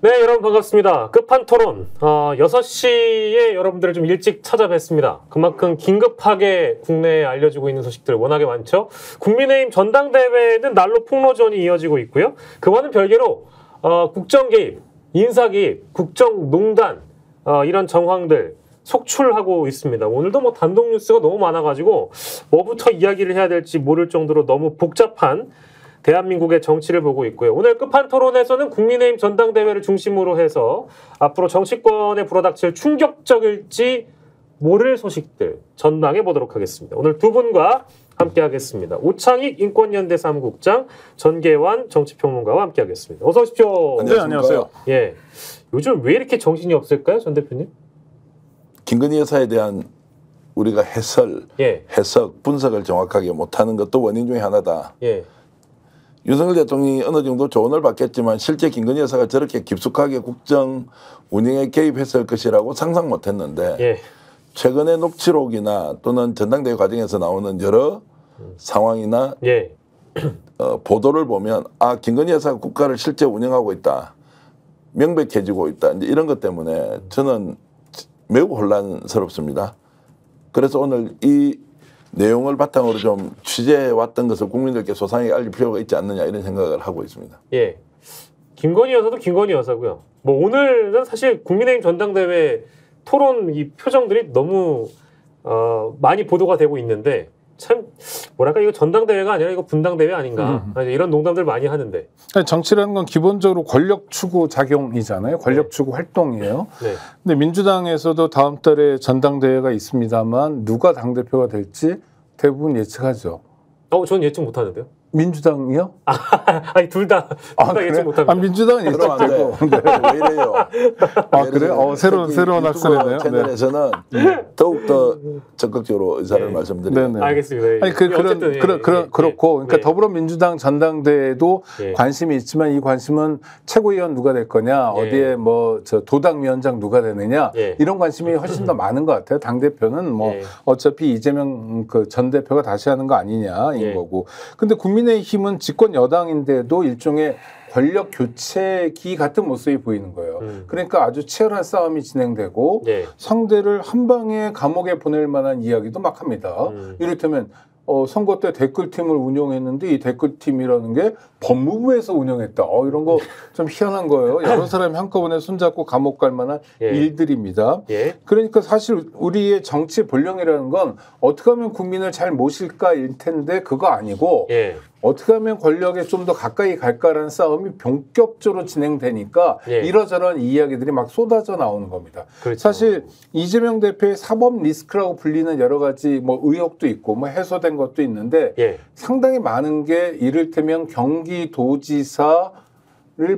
네, 여러분 반갑습니다. 끝판토론 6시에 여러분들을 좀 일찍 찾아뵙습니다. 그만큼 긴급하게 국내에 알려지고 있는 소식들 워낙에 많죠. 국민의힘 전당대회는 날로 폭로전이 이어지고 있고요. 그와는 별개로 국정 개입, 인사 개입, 국정농단 이런 정황들 속출하고 있습니다. 오늘도 뭐 단독 뉴스가 너무 많아가지고 뭐부터 이야기를 해야 될지 모를 정도로 너무 복잡한 대한민국의 정치를 보고 있고요. 오늘 끝판토론에서는 국민의힘 전당대회를 중심으로 해서 앞으로 정치권에 불어닥칠 충격적일지 모를 소식들 전망해 보도록 하겠습니다. 오늘 두 분과 함께 하겠습니다. 오창익 인권연대 사무국장, 전계환 정치평론가와 함께 하겠습니다. 어서 오십시오. 네, 안녕하세요. 예, 요즘 왜 이렇게 정신이 없을까요, 전 대표님? 김건희 여사에 대한 우리가 해석, 분석을 정확하게 못하는 것도 원인 중에 하나다. 예. 윤석열 대통령이 어느 정도 조언을 받겠지만 실제 김건희 여사가 저렇게 깊숙하게 국정 운영에 개입했을 것이라고 상상 못했는데 예. 최근의 녹취록이나 또는 전당대회 과정에서 나오는 여러 상황이나 예. 보도를 보면 김건희 여사가 국가를 실제 운영하고 있다. 명백해지고 있다. 이제 이런 것 때문에 저는 매우 혼란스럽습니다. 그래서 오늘 이 내용을 바탕으로 좀 취재해왔던 것을 국민들께 소상하게 알릴 필요가 있지 않느냐 이런 생각을 하고 있습니다. 예, 김건희 여사도 김건희 여사고요. 뭐 오늘은 사실 국민의힘 전당대회 토론 이 표정들이 너무 많이 보도가 되고 있는데 참 뭐랄까 이거 전당대회가 아니라 이거 분당대회 아닌가 이런 농담들 많이 하는데 정치라는 건 기본적으로 권력 추구 작용이잖아요. 권력 추구 활동이에요. 네. 근데 민주당에서도 다음 달에 전당대회가 있습니다만 누가 당대표가 될지 대부분 예측하죠. 저는 예측 못 하는데요. 민주당이요? 아니 둘 다 예측 못합니다. 민주당은 예측되고. 왜 이래요? 그래요? 새로운 학설이네요. 채널에서는 더욱 더 적극적으로 의사를 말씀드립니다. 알겠습니다. 아니 그렇고 그러니까 더불어민주당 전당대회도 관심이 있지만 이 관심은 최고위원 누가 될 거냐, 어디에 뭐 도당위원장 누가 되느냐 이런 관심이 훨씬 더 많은 것 같아요. 당 대표는 뭐 어차피 이재명 전 대표가 다시 하는 거 아니냐인 거고. 근데 국민의힘은 집권 여당인데도 일종의 권력 교체기 같은 모습이 보이는 거예요. 그러니까 아주 치열한 싸움이 진행되고 상대를 한 방에 감옥에 보낼 만한 이야기도 막 합니다. 이를테면 선거 때 댓글팀을 운영했는데 이 댓글팀이라는 게 법무부에서 운영했다. 이런 거 좀 희한한 거예요. 여러 사람이 한꺼번에 손잡고 감옥 갈 만한 일들입니다. 그러니까 사실 우리의 정치 본령이라는 건 어떻게 하면 국민을 잘 모실까일 텐데 그거 아니고 어떻게 하면 권력에 좀 더 가까이 갈까라는 싸움이 본격적으로 진행되니까 이러저러한 이야기들이 막 쏟아져 나오는 겁니다. 그렇죠. 사실 이재명 대표의 사법 리스크라고 불리는 여러 가지 뭐 의혹도 있고 뭐 해소된 것도 있는데 상당히 많은 게 이를테면 경기도지사를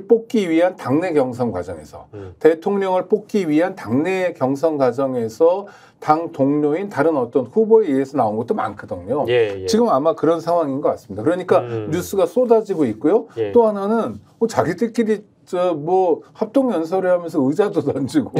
뽑기 위한 당내 경선 과정에서 대통령을 뽑기 위한 당내 경선 과정에서 당 동료인 다른 어떤 후보에 의해서 나온 것도 많거든요. 지금 아마 그런 상황인 것 같습니다. 그러니까 뉴스가 쏟아지고 있고요. 또 하나는 자기들끼리 뭐 합동 연설을 하면서 의자도 던지고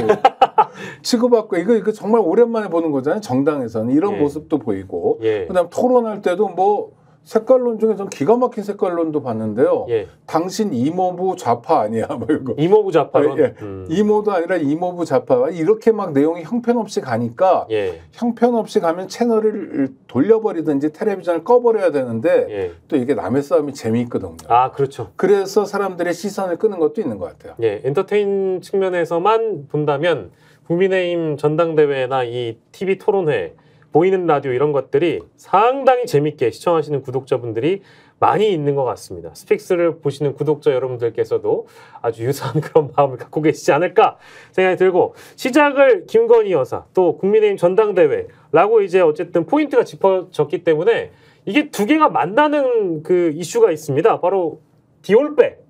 치고받고 이거 정말 오랜만에 보는 거잖아요. 정당에서는 이런 모습도 보이고 그다음 토론할 때도 뭐 색깔론 중에 좀 기가 막힌 색깔론도 봤는데요. 당신 이모부 좌파 아니야? 뭐 이거. 이모부 좌파론? 이모도 아니라 이모부 좌파. 이렇게 막 내용이 형편없이 가니까 형편없이 가면 채널을 돌려버리든지 텔레비전을 꺼버려야 되는데 또 이게 남의 싸움이 재미있거든요. 그렇죠. 그래서 사람들의 시선을 끄는 것도 있는 것 같아요. 엔터테인 측면에서만 본다면 국민의힘 전당대회나 이 TV 토론회 보이는 라디오 이런 것들이 상당히 재밌게 시청하시는 구독자분들이 많이 있는 것 같습니다. 스픽스를 보시는 구독자 여러분들께서도 아주 유사한 그런 마음을 갖고 계시지 않을까 생각이 들고 시작을 김건희 여사 또 국민의힘 전당대회라고 이제 어쨌든 포인트가 짚어졌기 때문에 이게 두 개가 만나는 그 이슈가 있습니다. 바로 디올백.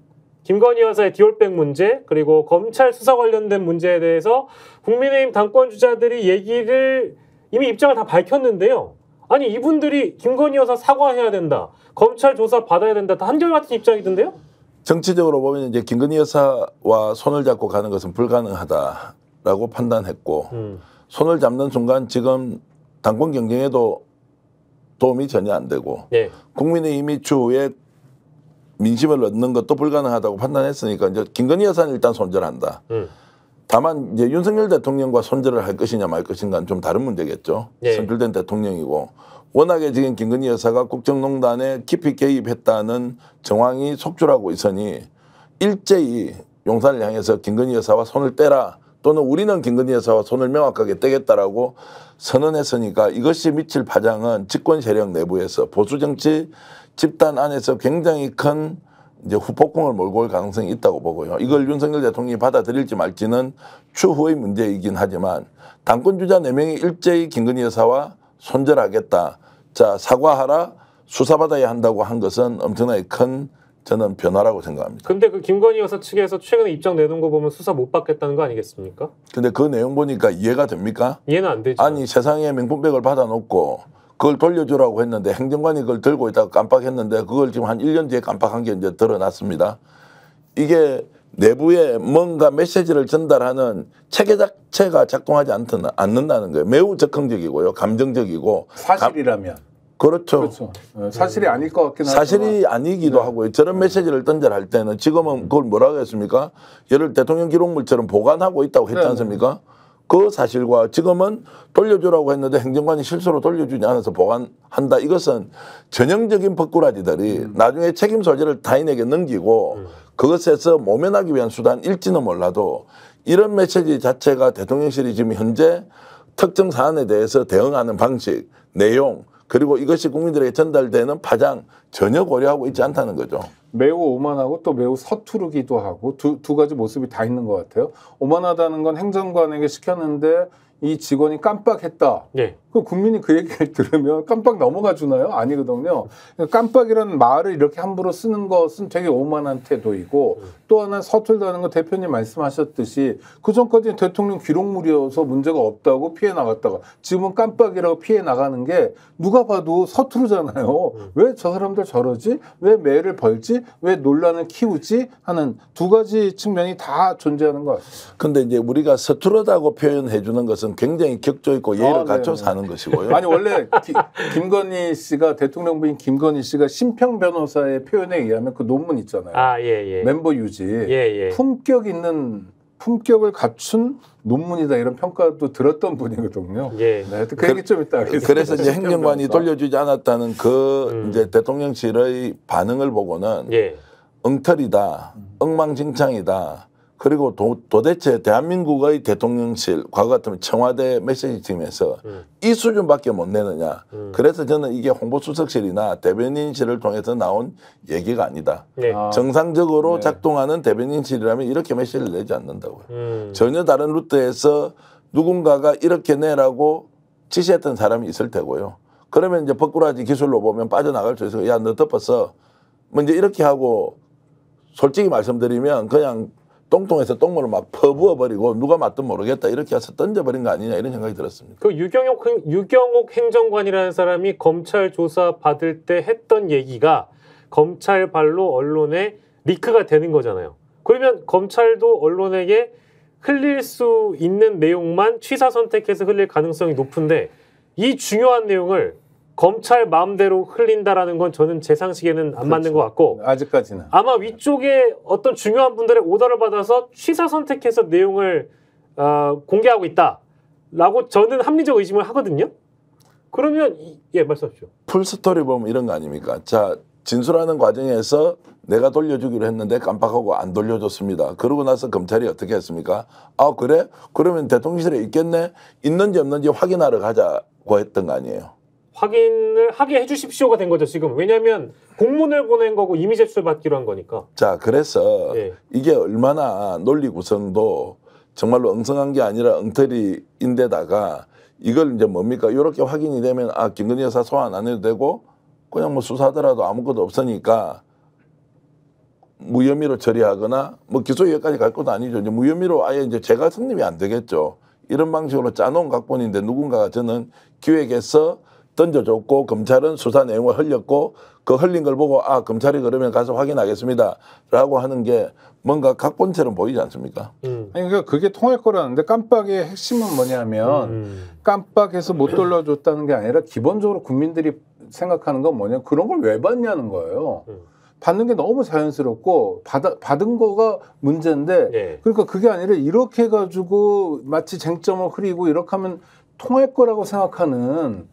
김건희 여사의 디올백 문제 그리고 검찰 수사 관련된 문제에 대해서 국민의힘 당권 주자들이 이미 입장을 다 밝혔는데요. 아니 이분들이 김건희 여사 사과해야 된다. 검찰 조사 받아야 된다. 다 한결같은 입장이던데요. 정치적으로 보면 이제 김건희 여사와 손을 잡고 가는 것은 불가능하다라고 판단했고 손을 잡는 순간 지금 당권 경쟁에도 도움이 전혀 안 되고 국민의힘이 추후에 민심을 얻는 것도 불가능하다고 판단했으니까 이제 김건희 여사는 일단 손절한다. 다만 이제 윤석열 대통령과 손절을 할 것이냐 말 것인가는 좀 다른 문제겠죠. 예. 선출된 대통령이고 워낙에 지금 김건희 여사가 국정농단에 깊이 개입했다는 정황이 속출하고 있으니 일제히 용산을 향해서 김건희 여사와 손을 떼라 또는 우리는 김건희 여사와 손을 명확하게 떼겠다라고 선언했으니까 이것이 미칠 파장은 집권 세력 내부에서 보수 정치 집단 안에서 굉장히 큰 이제 후폭풍을 몰고 올 가능성이 있다고 보고요. 이걸 윤석열 대통령이 받아들일지 말지는 추후의 문제이긴 하지만 당권 주자 4명이 일제히 김건희 여사와 손절하겠다. 자, 사과하라, 수사받아야 한다고 한 것은 엄청나게 큰 저는 변화라고 생각합니다. 근데 그 김건희 여사 측에서 최근에 입장 내놓은 거 보면 수사 못 받겠다는 거 아니겠습니까? 근데 그 내용 보니까 이해가 됩니까? 이해는 안 되죠. 아니 세상에 명품백을 받아놓고 그걸 돌려주라고 했는데 행정관이 그걸 들고 있다가 깜빡했는데 그걸 지금 한 1년 뒤에 깜빡한 게 이제 드러났습니다. 이게 내부에 뭔가 메시지를 전달하는 체계 자체가 작동하지 않는다는 거예요. 매우 적극적이고요. 감정적이고. 사실이라면. 그렇죠. 그렇죠. 사실이 아닐 것 같긴 하지만. 사실이 아니기도 하고요. 저런 메시지를 던져할 때는 지금은 그걸 뭐라고 했습니까? 얘를 대통령 기록물처럼 보관하고 있다고 했지 않습니까? 그 사실과 지금은 돌려주라고 했는데 행정관이 실수로 돌려주지 않아서 보관한다. 이것은 전형적인 법꾸라지들이 나중에 책임 소재를 타인에게 넘기고 그것에서 모면하기 위한 수단일지는 몰라도 이런 메시지 자체가 대통령실이 지금 현재 특정 사안에 대해서 대응하는 방식, 내용 그리고 이것이 국민들에게 전달되는 파장 전혀 고려하고 있지 않다는 거죠. 매우 오만하고 또 매우 서투르기도 하고 두 가지 모습이 다 있는 것 같아요. 오만하다는 건 행정관에게 시켰는데 이 직원이 깜빡했다. 네. 그 국민이 그 얘기를 들으면 깜빡 넘어가 주나요? 아니거든요. 깜빡이라는 말을 이렇게 함부로 쓰는 것은 되게 오만한 태도이고 또 하나 서툴다는 건 대표님 말씀하셨듯이 그전까지는 대통령 기록물이어서 문제가 없다고 피해 나갔다가 지금은 깜빡이라고 피해 나가는 게 누가 봐도 서투르잖아요. 왜 저 사람들 저러지? 왜 매를 벌지? 왜 논란을 키우지? 하는 두 가지 측면이 다 존재하는 것 같아요. 근데 이제 우리가 서투르다고 표현해 주는 것은 굉장히 격조 있고 예의를 갖춰서 하는 것이고요. 아니 원래 김건희 씨가 대통령 부인 김건희 씨가 심평 변호사의 표현에 의하면 그 논문 있잖아요. 멤버 유지. 품격을 갖춘 논문이다 이런 평가도 들었던 분이거든요. 네, 그 얘기 좀 이따 하겠습니다. 그래서 이제 행정관이 돌려주지 않았다는 그 이제 대통령실의 반응을 보고는 엉터리다, 엉망진창이다. 그리고 도대체 대한민국의 대통령실, 과거 같으면 청와대 메시지팀에서 이 수준밖에 못 내느냐. 그래서 저는 이게 홍보수석실이나 대변인실을 통해서 나온 얘기가 아니다. 정상적으로 작동하는 대변인실이라면 이렇게 메시지를 내지 않는다고요. 전혀 다른 루트에서 누군가가 이렇게 내라고 지시했던 사람이 있을 테고요. 그러면 이제 법꾸라지 기술로 보면 빠져나갈 수 있어요. 야, 너 덮었어. 뭐 이제 이렇게 하고 솔직히 말씀드리면 그냥 똥통에서 똥물을 막 퍼부어버리고 누가 맞든 모르겠다 이렇게 해서 던져버린 거 아니냐 이런 생각이 들었습니다. 그 유경옥 행정관이라는 사람이 검찰 조사 받을 때 했던 얘기가 검찰 발로 언론에 리크가 되는 거잖아요. 그러면 검찰도 언론에게 흘릴 수 있는 내용만 취사 선택해서 흘릴 가능성이 높은데 이 중요한 내용을 검찰 마음대로 흘린다라는 건 저는 제 상식에는 안 맞는 것 같고 아직까지는 아마 위쪽에 어떤 중요한 분들의 오더를 받아서 취사 선택해서 내용을 공개하고 있다라고 저는 합리적 의심을 하거든요. 그러면 말씀하십시오. 풀스토리 보면 이런 거 아닙니까? 자, 진술하는 과정에서 내가 돌려주기로 했는데 깜빡하고 안 돌려줬습니다. 그러고 나서 검찰이 어떻게 했습니까? 아 그래? 그러면 대통령실에 있겠네? 있는지 없는지 확인하러 가자고 했던 거 아니에요. 확인을 하게 해주십시오가 된 거죠 지금. 왜냐하면 공문을 보낸 거고 이미 제출받기로 한 거니까. 자 그래서 이게 얼마나 논리 구성도 정말로 엉성한 게 아니라 엉터리인데다가 이걸 이제 뭡니까? 이렇게 확인이 되면 아 김건희 여사 소환 안 해도 되고 그냥 뭐 수사하더라도 아무것도 없으니까 무혐의로 처리하거나 뭐 기소유예까지 갈 것도 아니죠. 이제 무혐의로 아예 이제 재가 성립이 안 되겠죠. 이런 방식으로 짜놓은 각본인데 누군가가 저는 기획해서 던져줬고 검찰은 수사 내용을 흘렸고 그 흘린 걸 보고 아 검찰이 그러면 가서 확인하겠습니다 라고 하는 게 뭔가 각본처럼 보이지 않습니까? 아니 그러니까 그게 통할 거라는데 깜빡의 핵심은 뭐냐면 깜빡해서 못 돌려줬다는 게 아니라 기본적으로 국민들이 생각하는 건 뭐냐 그런 걸 왜 받냐는 거예요. 받는 게 너무 자연스럽고 받은 거가 문제인데 예. 그러니까 그게 아니라 이렇게 해가지고 마치 쟁점을 흐리고 이렇게 하면 통할 거라고 생각하는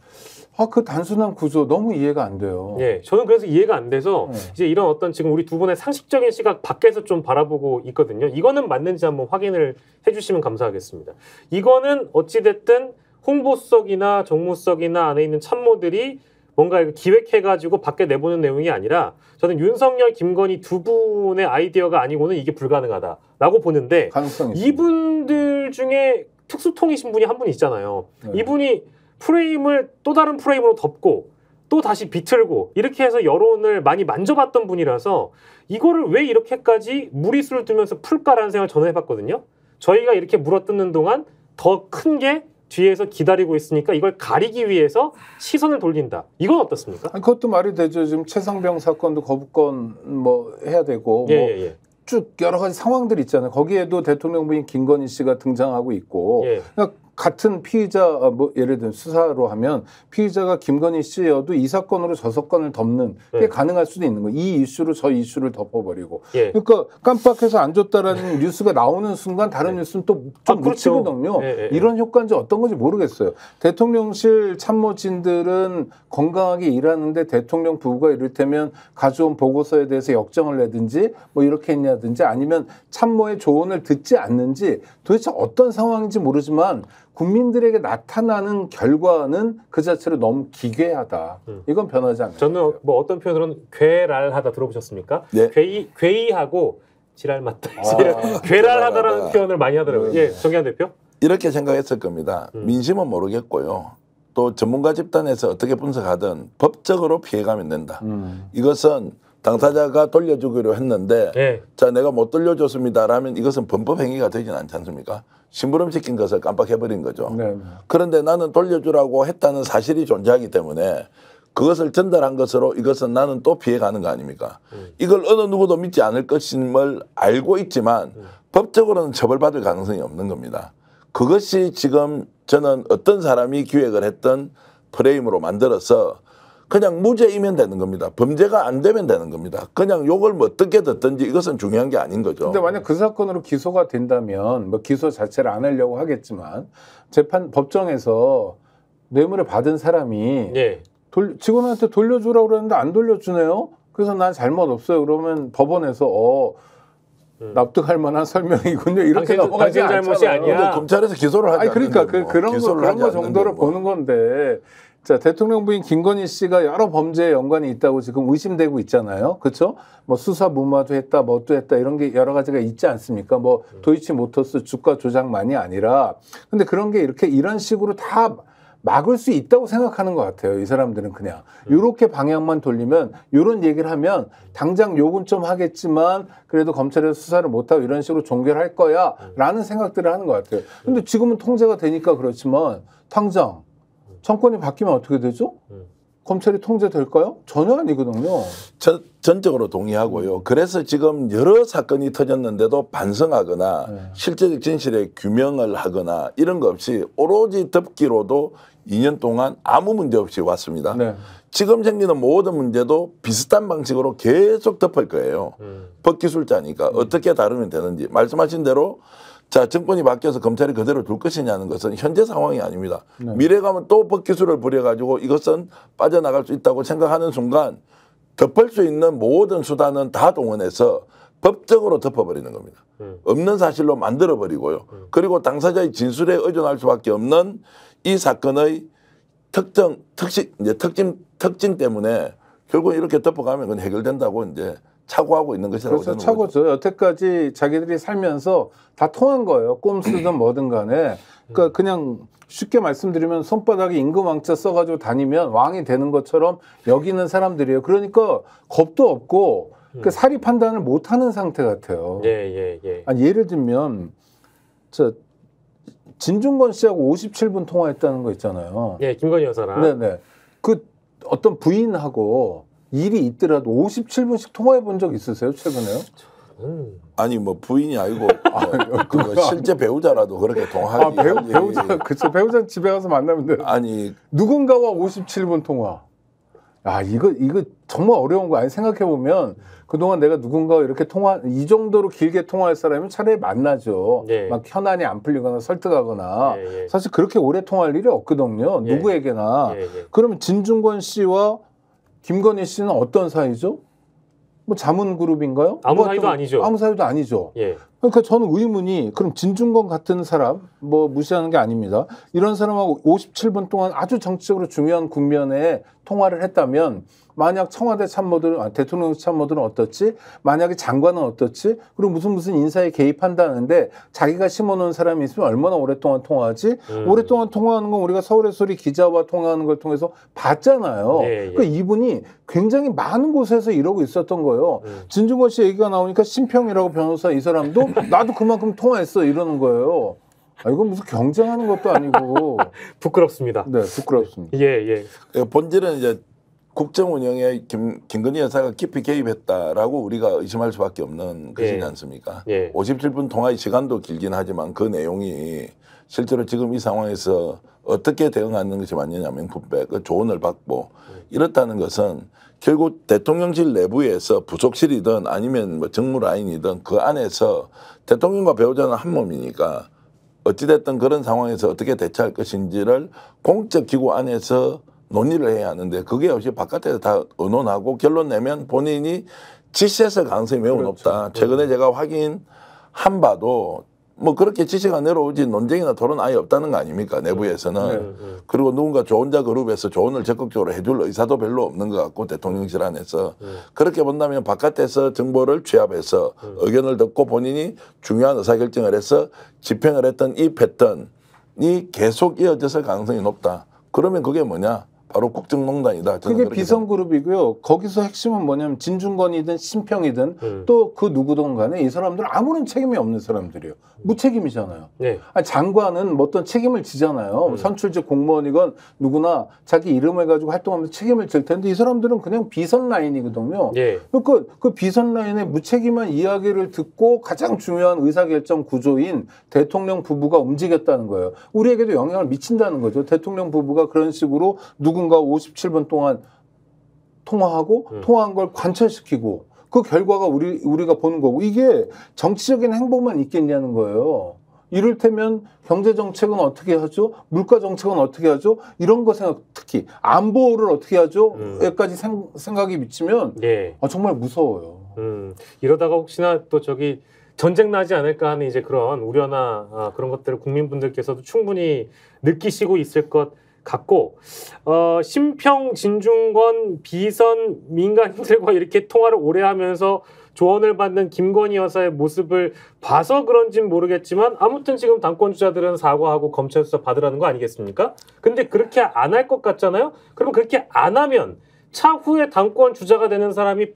그 단순한 구조 너무 이해가 안 돼요. 예, 저는 그래서 이해가 안 돼서 이제 이런 어떤 지금 우리 두 분의 상식적인 시각 밖에서 좀 바라보고 있거든요. 이거는 맞는지 한번 확인을 해주시면 감사하겠습니다. 이거는 어찌됐든 홍보석이나 정무석이나 안에 있는 참모들이 뭔가 기획해가지고 밖에 내보는 내용이 아니라 저는 윤석열, 김건희 두 분의 아이디어가 아니고는 이게 불가능하다라고 보는데 가능성이 이분들 중에 특수통이신 분이 한 분 있잖아요. 네. 이분이 프레임을 또 다른 프레임으로 덮고 또 다시 비틀고 이렇게 해서 여론을 많이 만져봤던 분이라서 이거를 왜 이렇게까지 무리수를 두면서 풀까라는 생각을 저는 해봤거든요. 저희가 이렇게 물어뜯는 동안 더 큰 게 뒤에서 기다리고 있으니까 이걸 가리기 위해서 시선을 돌린다. 이건 어떻습니까? 아니, 그것도 말이 되죠. 지금 최상병 사건도 거부권 뭐 해야 되고 예. 쭉 여러 가지 상황들이 있잖아요. 거기에도 대통령 부인 김건희 씨가 등장하고 있고 예. 그러니까 같은 피의자 뭐 예를 들면 수사로 하면 피의자가 김건희 씨여도 이 사건으로 저 사건을 덮는 게 가능할 수도 있는 거예요. 이 이슈로 저 이슈를 덮어버리고. 예. 그러니까 깜빡해서 안 줬다라는 뉴스가 나오는 순간 다른 뉴스는 또 좀 그렇죠. 묻히거든요. 예. 이런 효과인지 어떤 건지 모르겠어요. 대통령실 참모진들은 건강하게 일하는데 대통령 부부가 이를테면 가져온 보고서에 대해서 역정을 내든지 뭐 이렇게 했냐든지 아니면 참모의 조언을 듣지 않는지 도대체 어떤 상황인지 모르지만 국민들에게 나타나는 결과는 그 자체로 너무 기괴하다. 이건 변하지 않는 저는 것 같아요. 뭐 어떤 표현으로는 괴랄하다 들어보셨습니까? 네. 괴이하고 지랄 맞다. 괴랄하다라는 표현을 많이 하더라고요. 예, 정기환 대표. 이렇게 생각했을 겁니다. 민심은 모르겠고요. 또 전문가 집단에서 어떻게 분석하든 법적으로 피해가면 된다. 이것은 당사자가 돌려주기로 했는데 예. 자 내가 못 돌려줬습니다라면 이것은 범법 행위가 되지는 않지 않습니까? 심부름시킨 것을 깜빡해버린 거죠. 네. 그런데 나는 돌려주라고 했다는 사실이 존재하기 때문에 그것을 전달한 것으로 이것은 나는 또 피해가는 거 아닙니까? 이걸 어느 누구도 믿지 않을 것임을 알고 있지만 법적으로는 처벌받을 가능성이 없는 겁니다. 그것이 지금 저는 어떤 사람이 기획을 했던 프레임으로 만들어서 그냥 무죄이면 되는 겁니다. 범죄가 안 되면 되는 겁니다. 그냥 욕을 뭐 어떻게 듣든지 이것은 중요한 게 아닌 거죠. 근데 만약 그 사건으로 기소가 된다면 뭐 기소 자체를 안 하려고 하겠지만 법정에서 뇌물을 받은 사람이 예. 직원한테 돌려주라고 그러는데 안 돌려주네요. 그래서 난 잘못 없어요. 그러면 법원에서 납득할 만한 설명이군요. 이렇게 넘어가지 당신 잘못이 않잖아요. 아니야. 검찰에서 기소를 하지 아니 그러니까 않는데 뭐. 그런 기소를 하지 거 않는데 정도로 뭐. 보는 건데 자 대통령 부인 김건희 씨가 여러 범죄에 연관이 있다고 지금 의심되고 있잖아요. 그렇죠? 뭐 수사 무마도 했다, 뭣도 했다 이런 게 여러 가지가 있지 않습니까? 뭐 도이치모터스 주가 조작만이 아니라 근데 그런 게 이렇게 이런 식으로 다 막을 수 있다고 생각하는 것 같아요. 이 사람들은 그냥 이렇게 방향만 돌리면 이런 얘기를 하면 당장 욕은 좀 하겠지만 그래도 검찰에서 수사를 못하고 이런 식으로 종결할 거야 라는 생각들을 하는 것 같아요. 근데 지금은 통제가 되니까 그렇지만 당장 정권이 바뀌면 어떻게 되죠? 검찰이 통제될까요? 전혀 아니거든요. 전적으로 동의하고요. 그래서 지금 여러 사건이 터졌는데도 반성하거나 실제적 진실의 규명을 하거나 이런 거 없이 오로지 덮기로도 2년 동안 아무 문제 없이 왔습니다. 네. 지금 생기는 모든 문제도 비슷한 방식으로 계속 덮을 거예요. 법기술자니까 어떻게 다루면 되는지. 말씀하신 대로 자 정권이 바뀌어서 검찰이 그대로 둘 것이냐는 것은 현재 상황이 아닙니다. 네. 미래 가면 또 법기술을 부려가지고 이것은 빠져나갈 수 있다고 생각하는 순간 덮을 수 있는 모든 수단은 다 동원해서 법적으로 덮어버리는 겁니다. 없는 사실로 만들어버리고요. 그리고 당사자의 진술에 의존할 수밖에 없는 이 사건의 특징 때문에 결국 이렇게 덮어가면 그건 해결된다고 이제 착오하고 있는 것이라고 그래서 저는 착오죠. 여태까지 자기들이 살면서 다 통한 거예요. 꼼수든 뭐든 간에. 그러니까 그냥 쉽게 말씀드리면 손바닥에 임금왕자 써가지고 다니면 왕이 되는 것처럼 여기는 사람들이에요. 그러니까 겁도 없고 그 사리 판단을 못하는 상태 같아요. 예. 아니, 예를 들면 진중권 씨하고 57분 통화했다는 거 있잖아요. 예, 김건희 여사랑. 네네. 그 어떤 부인하고 일이 있더라도 57분씩 통화해 본 적 있으세요? 최근에요? 아니 뭐 부인이 아니고 그거 실제 배우자라도 그렇게 동하기 배우자 그쵸 배우자 집에 가서 만나면 돼요. 아니 누군가와 57분 통화 아, 이거 정말 어려운 거 아니? 생각해보면 그동안 내가 누군가와 이렇게 이 정도로 길게 통화할 사람이면 차라리 만나죠. 예. 막 현안이 안 풀리거나 설득하거나. 예. 사실 그렇게 오래 통화할 일이 없거든요. 예. 누구에게나. 그러면 진중권 씨와 김건희 씨는 어떤 사이죠? 뭐 자문 그룹인가요? 아무 사이도 아니죠. 아무 사이도 아니죠. 예. 그러니까 저는 의문이 그럼 진중권 같은 사람 뭐 무시하는 게 아닙니다. 이런 사람하고 57분 동안 아주 정치적으로 중요한 국면에 통화를 했다면 만약 청와대 참모들은 대통령 참모들은 어떻지? 만약에 장관은 어떻지? 그리고 무슨 인사에 개입한다는데 자기가 심어놓은 사람이 있으면 얼마나 오랫동안 통화하지? 오랫동안 통화하는 건 우리가 서울의 소리 기자와 통화하는 걸 통해서 봤잖아요. 그러니까 이분이 굉장히 많은 곳에서 이러고 있었던 거예요. 진중권 씨 얘기가 나오니까 심평이라고 변호사 이 사람도 나도 그만큼 통화했어 이러는 거예요. 아, 이건 무슨 경쟁하는 것도 아니고 부끄럽습니다. 네, 부끄럽습니다. 예. 본질은 이제 국정 운영에 김건희 여사가 깊이 개입했다라고 우리가 의심할 수밖에 없는 것이지 않습니까? 57분 통화의 시간도 길긴 하지만 그 내용이 실제로 지금 이 상황에서 어떻게 대응하는 것이 맞느냐면 분배, 그 조언을 받고 이렇다는 것은 결국 대통령실 내부에서 부속실이든 아니면 뭐 정무 라인이든 그 안에서 대통령과 배우자는 한 몸이니까 어찌됐든 그런 상황에서 어떻게 대처할 것인지를 공적 기구 안에서 논의를 해야 하는데 그게 없이 바깥에서 다 의논하고 결론 내면 본인이 지시했을 가능성이 매우 높다. 최근에 제가 확인한 바도 뭐 그렇게 지시가 내려오지 논쟁이나 토론 아예 없다는 거 아닙니까? 내부에서는. 그리고 누군가 조언자 그룹에서 조언을 적극적으로 해줄 의사도 별로 없는 것 같고 대통령실 안에서. 그렇게 본다면 바깥에서 정보를 취합해서 의견을 듣고 본인이 중요한 의사결정을 해서 집행을 했던 이 패턴이 계속 이어졌을 가능성이 높다. 그러면 그게 뭐냐? 바로 국정농단이다. 그게 비선그룹이고요. 거기서 핵심은 뭐냐면 진중권이든 심평이든 또 그 누구든 간에 이 사람들은 아무런 책임이 없는 사람들이에요. 무책임이잖아요. 아니, 장관은 뭐 어떤 책임을 지잖아요. 선출직 공무원이건 누구나 자기 이름을 가지고 활동하면서 책임을 질 텐데 이 사람들은 그냥 비선 라인이거든요. 그러니까 그 비선 라인의 무책임한 이야기를 듣고 가장 중요한 의사결정 구조인 대통령 부부가 움직였다는 거예요. 우리에게도 영향을 미친다는 거죠. 대통령 부부가 그런 식으로 누군가 57분 동안 통화하고 통화한 걸 관철시키고 그 결과가 우리가 보는 거고 이게 정치적인 행보만 있겠냐는 거예요. 이를테면 경제정책은 어떻게 하죠? 물가정책은 어떻게 하죠? 이런 거 특히 안보를 어떻게 하죠? 여기까지 생각이 미치면 정말 무서워요. 이러다가 혹시나 또 전쟁 나지 않을까 하는 이제 그런 우려나 그런 것들을 국민분들께서도 충분히 느끼시고 있을 것 같고 심평, 진중권, 비선 민간인들과 이렇게 통화를 오래 하면서 조언을 받는 김건희 여사의 모습을 봐서 그런지는 모르겠지만 아무튼 지금 당권 주자들은 사과하고 검찰 수사 받으라는 거 아니겠습니까? 근데 그렇게 안 할 것 같잖아요. 그러면 그렇게 안 하면 차후에 당권 주자가 되는 사람이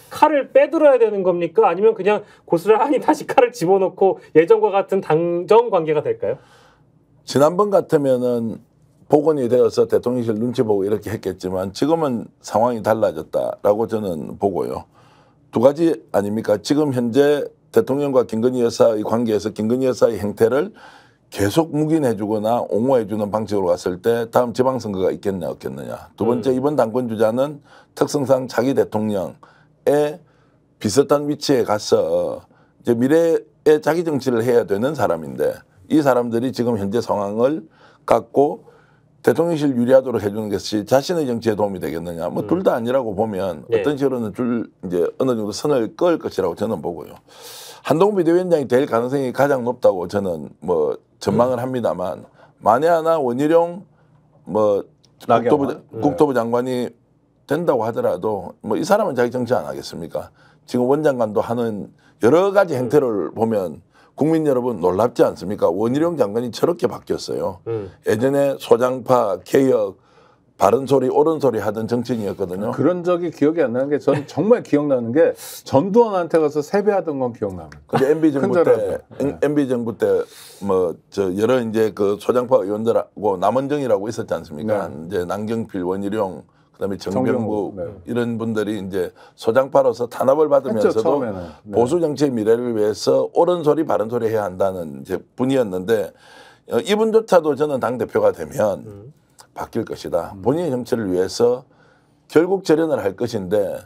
칼을 빼들어야 되는 겁니까? 아니면 그냥 고스란히 다시 칼을 집어넣고 예전과 같은 당정 관계가 될까요? 지난번 같으면은 복원이 되어서 대통령실 눈치 보고 이렇게 했겠지만 지금은 상황이 달라졌다라고 저는 보고요. 두 가지 아닙니까? 지금 현재 대통령과 김건희 여사의 관계에서 김건희 여사의 행태를 계속 묵인해주거나 옹호해주는 방식으로 갔을 때 다음 지방선거가 있겠냐 없겠느냐. 두 번째 이번 당권 주자는 특성상 자기 대통령의 비슷한 위치에 가서 이제 미래의 자기 정치를 해야 되는 사람인데 이 사람들이 지금 현재 상황을 갖고 대통령실 유리하도록 해주는 것이 자신의 정치에 도움이 되겠느냐. 뭐 둘 다 아니라고 보면 어떤 식으로는 이제 어느 정도 선을 그을 것이라고 저는 보고요. 한동훈 비대위원장이 될 가능성이 가장 높다고 저는 뭐 전망을 합니다만 만에 하나 원희룡 뭐 국토부 장관이 된다고 하더라도 뭐 이 사람은 자기 정치 안 하겠습니까? 지금 원장관도 하는 여러 가지 행태를 보면 국민 여러분 놀랍지 않습니까? 원희룡 장관이 저렇게 바뀌었어요. 예전에 소장파, 개혁, 바른 소리, 옳은 소리 하던 정치인이었거든요. 그런 적이 기억이 안 나는 게 전 정말 기억나는 게 전두환한테 가서 세배하던 건 기억납니다. 근데 MB 정부 때 뭐 여러 이제 그 소장파 의원들하고 남원정이라고 있었지 않습니까? 이제 남경필, 원희룡 그다음에 정병국 이런 분들이 이제 소장파로서 탄압을 받으면서도 보수 정치의 미래를 위해서 옳은 소리 바른 소리 해야 한다는 이제 분이었는데 이분조차도 저는 당 대표가 되면 바뀔 것이다. 본인의 정치를 위해서 결국 절연을 할 것인데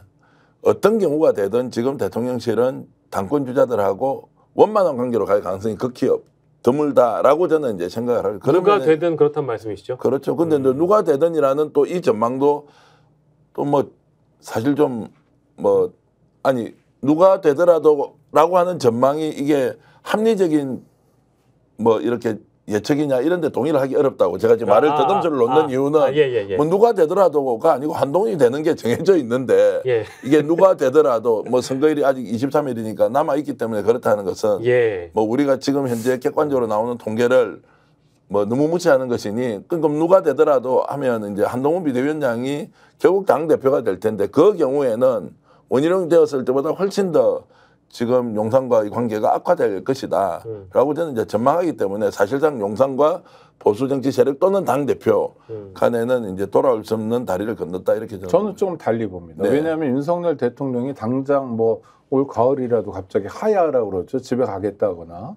어떤 경우가 되든 지금 대통령실은 당권 주자들하고 원만한 관계로 갈 가능성이 극히 드물다라고 저는 이제 생각을 하고. 누가 되든 그렇단 말씀이시죠? 그렇죠. 근데 누가 되든이라는 또 이 전망도 또 뭐 사실 좀 뭐 아니 누가 되더라도라고 하는 전망이 이게 합리적인 뭐 이렇게 예측이냐 이런 데 동의를 하기 어렵다고 제가 지금 말을 더듬설을 놓는 이유는 뭐 누가 되더라도가 아니고 한동훈이 되는 게 정해져 있는데 이게 누가 되더라도 뭐 선거일이 아직 23일이니까 남아있기 때문에 그렇다는 것은 뭐 우리가 지금 현재 객관적으로 나오는 통계를 뭐 너무 무시하는 것이니 그럼 누가 되더라도 하면 이제 한동훈 비대위원장이 결국 당대표가 될 텐데 그 경우에는 원희룡 되었을 때보다 훨씬 더 지금 용산과 이 관계가 악화될 것이다 라고 저는 이제 전망하기 때문에 사실상 용산과 보수 정치 세력 또는 당대표 간에는 이제 돌아올 수 없는 다리를 건넜다 이렇게 저는 좀 달리 봅니다. 네. 왜냐하면 윤석열 대통령이 당장 뭐 올 가을이라도 갑자기 하야라고 그러죠. 집에 가겠다거나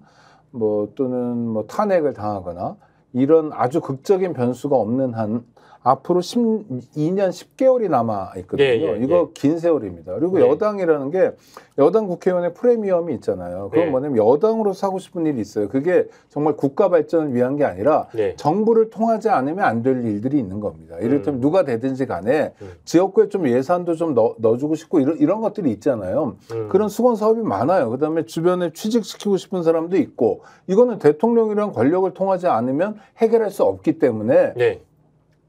뭐 또는 뭐 탄핵을 당하거나 이런 아주 극적인 변수가 없는 한 앞으로 2년 10개월이 남아 있거든요. 이거 긴 세월입니다. 그리고 여당이라는 게 여당 국회의원의 프리미엄이 있잖아요. 그건 뭐냐면 여당으로서 하고 싶은 일이 있어요. 그게 정말 국가 발전을 위한 게 아니라 정부를 통하지 않으면 안 될 일들이 있는 겁니다. 이를테면 누가 되든지 간에 지역구에 좀 예산도 좀 넣어주고 싶고 이런 것들이 있잖아요. 그런 수건 사업이 많아요. 그다음에 주변에 취직시키고 싶은 사람도 있고 이거는 대통령이랑 권력을 통하지 않으면 해결할 수 없기 때문에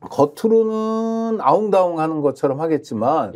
겉으로는 아웅다웅하는 것처럼 하겠지만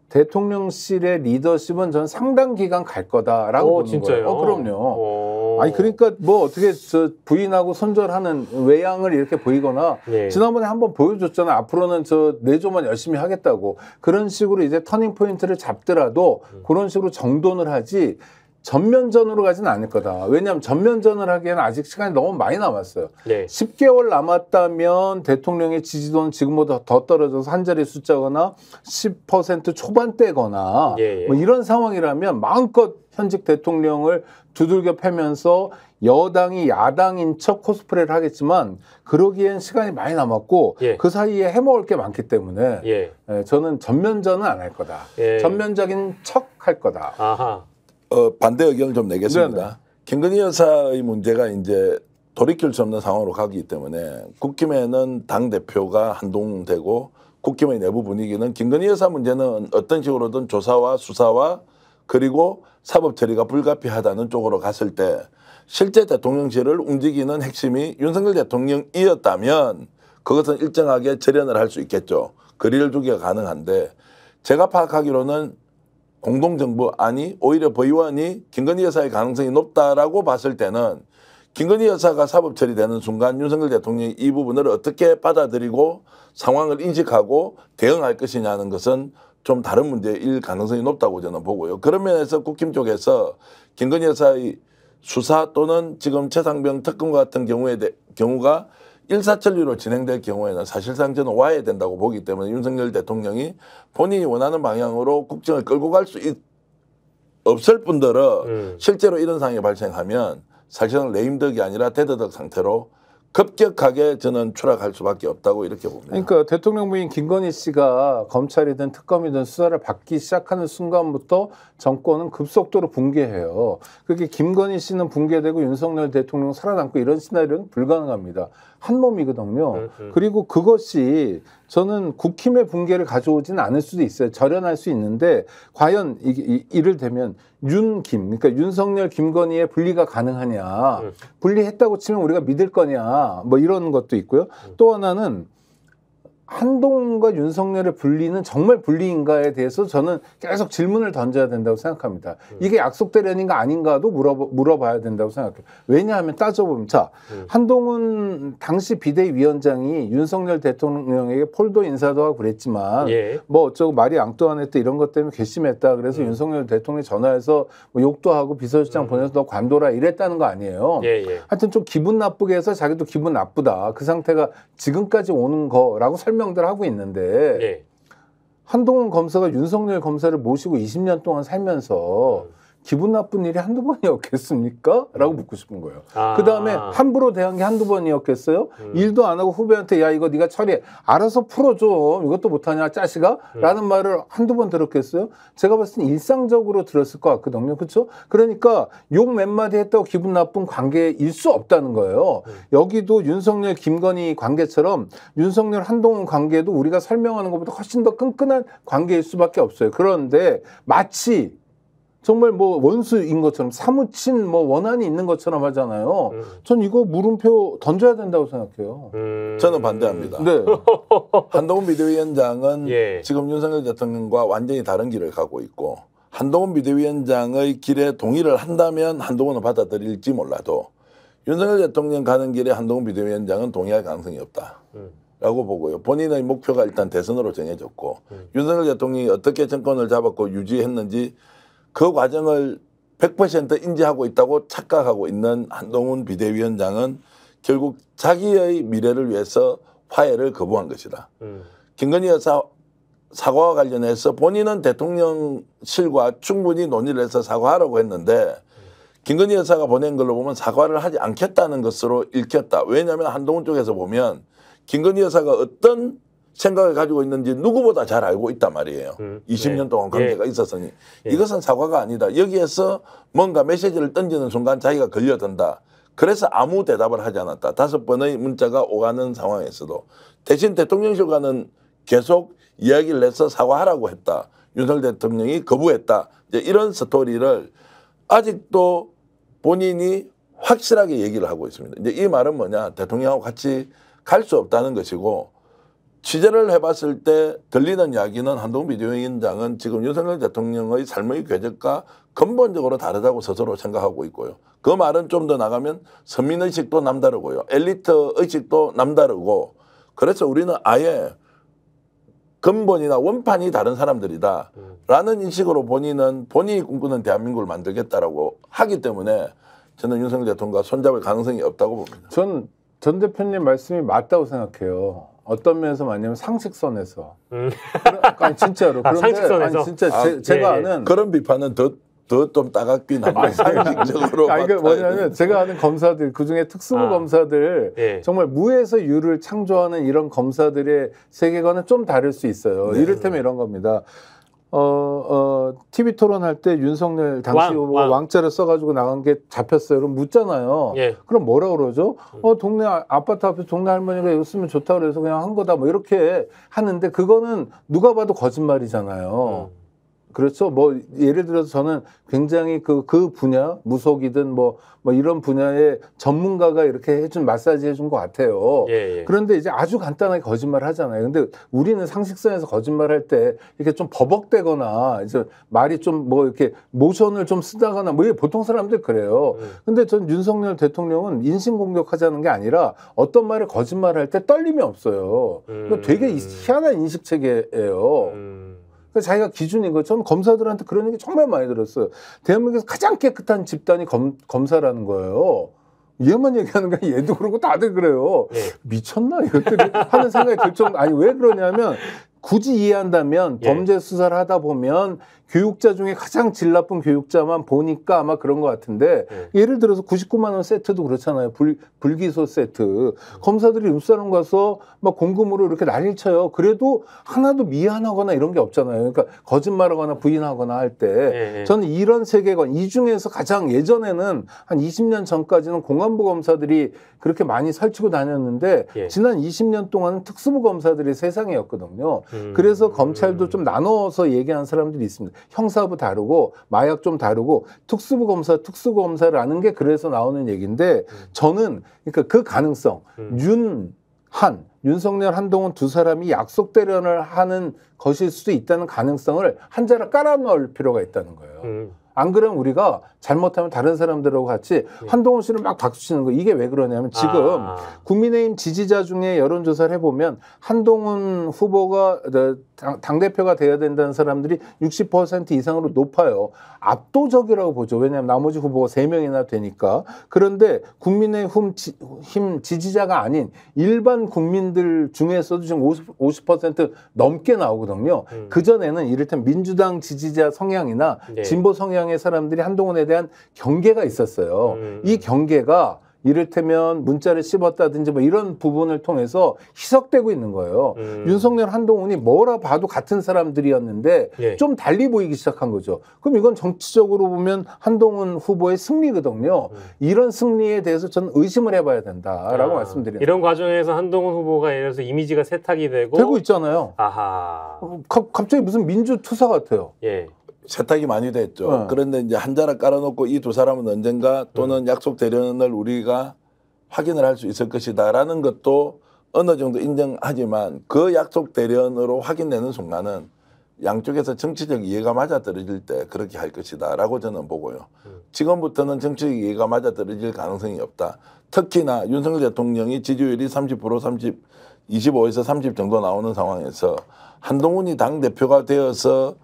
대통령실의 리더십은 저는 상당 기간 갈 거다라고 보는 진짜요? 거예요. 그럼요. 아니 그러니까 뭐 어떻게 저 부인하고 손절하는 외양을 이렇게 보이거나 지난번에 한번 보여줬잖아요. 앞으로는 저 내조만 열심히 하겠다고 그런 식으로 이제 터닝 포인트를 잡더라도 그런 식으로 정돈을 하지. 전면전으로 가지는 않을 거다. 왜냐하면 전면전을 하기에는 아직 시간이 너무 많이 남았어요. 10개월 남았다면 대통령의 지지도는 지금보다 더 떨어져서 한 자리 숫자거나 10% 초반대거나 뭐 이런 상황이라면 마음껏 현직 대통령을 두들겨 패면서 여당이 야당인 척 코스프레를 하겠지만 그러기엔 시간이 많이 남았고 그 사이에 해먹을 게 많기 때문에 저는 전면전은 안 할 거다. 전면적인 척 할 거다. 아하. 반대 의견을 좀 내겠습니다. 김건희 여사의 문제가 이제 돌이킬 수 없는 상황으로 가기 때문에 국힘에는 당대표가 한동되고 국힘의 내부 분위기는 김건희 여사 문제는 어떤 식으로든 조사와 수사와 그리고 사법 처리가 불가피하다는 쪽으로 갔을 때 실제 대통령실을 움직이는 핵심이 윤석열 대통령이었다면 그것은 일정하게 절연을 할 수 있겠죠. 거리를 두기가 가능한데 제가 파악하기로는 공동정부 아니 오히려 법의원이 김건희 여사의 가능성이 높다라고 봤을 때는 김건희 여사가 사법 처리되는 순간 윤석열 대통령이 이 부분을 어떻게 받아들이고 상황을 인식하고 대응할 것이냐는 것은 좀 다른 문제일 가능성이 높다고 저는 보고요. 그런 면에서 국힘 쪽에서 김건희 여사의 수사 또는 지금 최상병 특검 같은 경우가 일사천리로 진행될 경우에는 사실상 저는 와야 된다고 보기 때문에 윤석열 대통령이 본인이 원하는 방향으로 국정을 끌고 갈 수 없을 뿐더러 실제로 이런 상황이 발생하면 사실상 레임덕이 아니라 대더덕 상태로 급격하게 저는 추락할 수밖에 없다고 이렇게 봅니다. 그러니까 대통령 부인 김건희 씨가 검찰이든 특검이든 수사를 받기 시작하는 순간부터 정권은 급속도로 붕괴해요. 그렇게 김건희 씨는 붕괴되고 윤석열 대통령 살아남고 이런 시나리오는 불가능합니다. 한 몸이거든요. 그리고 그것이 저는 국힘의 붕괴를 가져오지는 않을 수도 있어요. 절연할 수 있는데 과연 이를테면 윤김, 그러니까 윤석열 김건희의 분리가 가능하냐. 분리했다고 치면 우리가 믿을 거냐. 뭐 이런 것도 있고요. 또 하나는 한동훈과 윤석열의 분리는 정말 분리인가에 대해서 저는 계속 질문을 던져야 된다고 생각합니다. 이게 약속대련인가 아닌가도 물어봐야 된다고 생각해요. 왜냐하면 따져보면 자 한동훈 당시 비대위원장이 윤석열 대통령에게 폴도 인사도 하고 그랬지만 뭐 어쩌고 마리 앙뚜아네트 이런 것 때문에 괘씸했다. 그래서 윤석열 대통령이 전화해서 뭐 욕도 하고 비서실장 보내서 너 관둬라 이랬다는 거 아니에요. 하여튼 좀 기분 나쁘게 해서 자기도 기분 나쁘다. 그 상태가 지금까지 오는 거라고 설명들 하고 있는데 한동훈 검사가 윤석열 검사를 모시고 20년 동안 살면서 기분 나쁜 일이 한두 번이었겠습니까? 라고 묻고 싶은 거예요. 그 다음에 함부로 대한 게 한두 번이었겠어요? 일도 안 하고 후배한테 야 이거 네가 처리해. 알아서 풀어줘. 이것도 못하냐 짜식아? 라는 말을 한두 번 들었겠어요? 제가 봤을 땐 일상적으로 들었을 것 같거든요. 그렇죠? 그러니까 욕 몇 마디 했다고 기분 나쁜 관계일 수 없다는 거예요. 여기도 윤석열 김건희 관계처럼 윤석열 한동훈 관계도 우리가 설명하는 것보다 훨씬 더 끈끈한 관계일 수밖에 없어요. 그런데 마치 정말 뭐 원수인 것처럼 사무친 뭐 원한이 있는 것처럼 하잖아요. 전 이거 물음표 던져야 된다고 생각해요. 저는 반대합니다. 네. 한동훈 비대위원장은 예. 지금 윤석열 대통령과 완전히 다른 길을 가고 있고 한동훈 비대위원장의 길에 동의를 한다면 한동훈은 받아들일지 몰라도 윤석열 대통령 가는 길에 한동훈 비대위원장은 동의할 가능성이 없다. 라고 보고요. 본인의 목표가 일단 대선으로 정해졌고 윤석열 대통령이 어떻게 정권을 잡았고 유지했는지 그 과정을 100% 인지하고 있다고 착각하고 있는 한동훈 비대위원장은 결국 자기의 미래를 위해서 화해를 거부한 것이다. 김건희 여사 사과와 관련해서 본인은 대통령실과 충분히 논의를 해서 사과하라고 했는데 김건희 여사가 보낸 걸로 보면 사과를 하지 않겠다는 것으로 읽혔다. 왜냐하면 한동훈 쪽에서 보면 김건희 여사가 어떤 생각을 가지고 있는지 누구보다 잘 알고 있단 말이에요. 20년 동안 관계가 있었으니. 이것은 사과가 아니다. 여기에서 뭔가 메시지를 던지는 순간 자기가 걸려든다. 그래서 아무 대답을 하지 않았다. 5번의 문자가 오가는 상황에서도. 대신 대통령실과는 계속 이야기를 해서 사과하라고 했다. 윤석열 대통령이 거부했다. 이제 이런 스토리를 아직도 본인이 확실하게 얘기를 하고 있습니다. 이제 이 말은 뭐냐. 대통령하고 같이 갈 수 없다는 것이고 취재를 해봤을 때 들리는 이야기는 한동훈 비대위원장은 지금 윤석열 대통령의 삶의 궤적과 근본적으로 다르다고 스스로 생각하고 있고요. 그 말은 좀 더 나가면 서민의식도 남다르고요. 엘리트의식도 남다르고 그래서 우리는 아예 근본이나 원판이 다른 사람들이다 라는 인식으로 본인이 꿈꾸는 대한민국을 만들겠다라고 하기 때문에 저는 윤석열 대통령과 손잡을 가능성이 없다고 봅니다. 전 대표님 말씀이 맞다고 생각해요. 어떤 면에서 맞냐면 상식선에서. 아니 진짜로. 그런데 상식선에서? 아니 진짜 제가 아는 그런 비판은 더 좀 따갑긴 한데 상식적으로. 이게 뭐냐면 제가 아는 검사들 그중에 특수부 검사들 정말 무에서 유를 창조하는 이런 검사들의 세계관은 좀 다를 수 있어요. 이를테면 이런 겁니다. TV 토론할 때 윤석열 당시 후보가 왕자를 써가지고 나간 게 잡혔어요. 그럼 묻잖아요. 그럼 뭐라 그러죠? 동네 아파트 앞에 동네 할머니가 이거 쓰면 좋다 그래서 그냥 한 거다. 뭐 이렇게 하는데 그거는 누가 봐도 거짓말이잖아요. 그렇죠. 뭐 예를 들어서 저는 굉장히 그 분야 무속이든 뭐 이런 분야의 전문가가 이렇게 해준 마사지 해준 것 같아요. 그런데 이제 아주 간단하게 거짓말 하잖아요. 근데 우리는 상식선에서 거짓말할 때 이렇게 좀 버벅대거나 이제 말이 좀 뭐 이렇게 모션을 좀 쓰다거나 뭐 보통 사람들 그래요. 근데 전 윤석열 대통령은 인신공격하자는 게 아니라 어떤 말을 거짓말할 때 떨림이 없어요. 되게 희한한 인식 체계예요. 그러니까 자기가 기준인 거. 저는 검사들한테 그런 얘기 정말 많이 들었어요. 대한민국에서 가장 깨끗한 집단이 검사라는 거예요. 얘만 얘기하는 거야. 얘도 그러고 다들 그래요. 미쳤나 이것들이 하는 생각이 들 정도. 아니 왜 그러냐면 굳이 이해한다면 범죄 수사를 하다 보면 교육자 중에 가장 질 나쁜 교육자만 보니까 아마 그런 것 같은데 예를 들어서 99만 원 세트도 그렇잖아요. 불기소 세트. 검사들이 룸사롱 가서 막 공금으로 이렇게 난리를 쳐요. 그래도 하나도 미안하거나 이런 게 없잖아요. 그러니까 거짓말하거나 부인하거나 할 때 저는 이런 세계관 이 중에서 가장 예전에는 한 20년 전까지는 공안부 검사들이 그렇게 많이 설치고 다녔는데 지난 20년 동안은 특수부 검사들이 세상이었거든요. 그래서 검찰도 좀 나눠서 얘기하는 사람들이 있습니다. 형사부 다르고 마약 좀 다르고 특수부 검사라는 게 그래서 나오는 얘기인데 저는 그러니까 그 가능성 윤석열 한동훈 두 사람이 약속 대련을 하는 것일 수도 있다는 가능성을 한 자락 깔아 넣을 필요가 있다는 거예요. 안 그러면 우리가 잘못하면 다른 사람들하고 같이 한동훈 씨를 막 박수치는 거. 이게 왜 그러냐면 지금 국민의힘 지지자 중에 여론조사를 해보면 한동훈 후보가 당대표가 돼야 된다는 사람들이 60% 이상으로 높아요. 압도적이라고 보죠. 왜냐하면 나머지 후보가 3명이나 되니까. 그런데 국민의힘 지지자가 아닌 일반 국민들 중에서도 지금 50% 넘게 나오거든요. 그전에는 이를테면 민주당 지지자 성향이나 진보 성향의 이상의 사람들이 한동훈에 대한 경계가 있었어요. 이 경계가 이를테면 문자를 씹었다든지 뭐 이런 부분을 통해서 희석되고 있는 거예요. 윤석열, 한동훈이 뭐라 봐도 같은 사람들이었는데 예. 좀 달리 보이기 시작한 거죠. 그럼 이건 정치적으로 보면 한동훈 후보의 승리거든요. 이런 승리에 대해서 저는 의심을 해봐야 된다라고 말씀드립니다. 이런 과정에서 한동훈 후보가 예를 들어서 이미지가 세탁이 되고 있잖아요. 아하. 갑자기 무슨 민주투사 같아요. 예. 세탁이 많이 됐죠. 그런데 이제 한 자락 깔아놓고 이 두 사람은 언젠가 또는 약속 대련을 우리가 확인을 할 수 있을 것이다라는 것도 어느 정도 인정하지만 그 약속 대련으로 확인되는 순간은 양쪽에서 정치적 이해가 맞아떨어질 때 그렇게 할 것이다라고 저는 보고요. 지금부터는 정치적 이해가 맞아떨어질 가능성이 없다. 특히나 윤석열 대통령이 지지율이 30%, 25에서 30 정도 나오는 상황에서 한동훈이 당대표가 되어서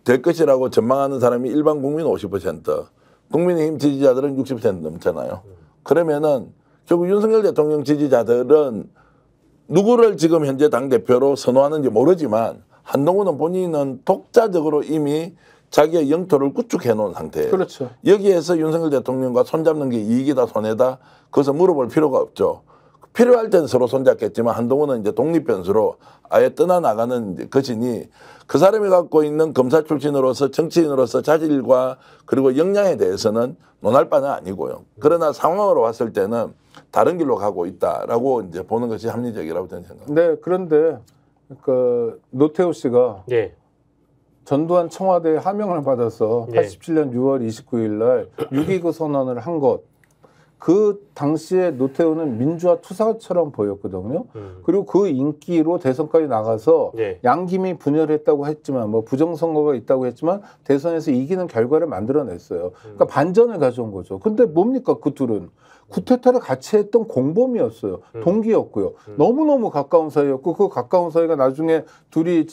될 것이라고 전망하는 사람이 일반 국민 50%, 국민의힘 지지자들은 60% 넘잖아요. 그러면은 결국 윤석열 대통령 지지자들은 누구를 지금 현재 당대표로 선호하는지 모르지만 한동훈은 본인은 독자적으로 이미 자기의 영토를 구축해 놓은 상태예요. 그렇죠. 여기에서 윤석열 대통령과 손잡는 게 이익이다 손해다 그것을 물어볼 필요가 없죠. 필요할 때는 서로 손잡겠지만 한동훈은 이제 독립변수로 아예 떠나나가는 것이니 그 사람이 갖고 있는 검사 출신으로서 정치인으로서 자질과 그리고 역량에 대해서는 논할 바는 아니고요. 그러나 상황으로 봤을 때는 다른 길로 가고 있다라고 이제 보는 것이 합리적이라고 저는 생각합니다. 네, 그런데 그 노태우 씨가 예. 전두환 청와대에 하명을 받아서 87년 6월 29일 날 6.29 선언을 한 것. 그 당시에 노태우는 민주화 투사처럼 보였거든요. 그리고 그 인기로 대선까지 나가서 양김이 분열했다고 했지만 뭐 부정선거가 있다고 했지만 대선에서 이기는 결과를 만들어냈어요. 그러니까 반전을 가져온 거죠. 근데 뭡니까 그 둘은. 쿠데타를 같이 했던 공범이었어요. 동기였고요. 너무너무 가까운 사이였고 그 가까운 사이가 나중에 둘이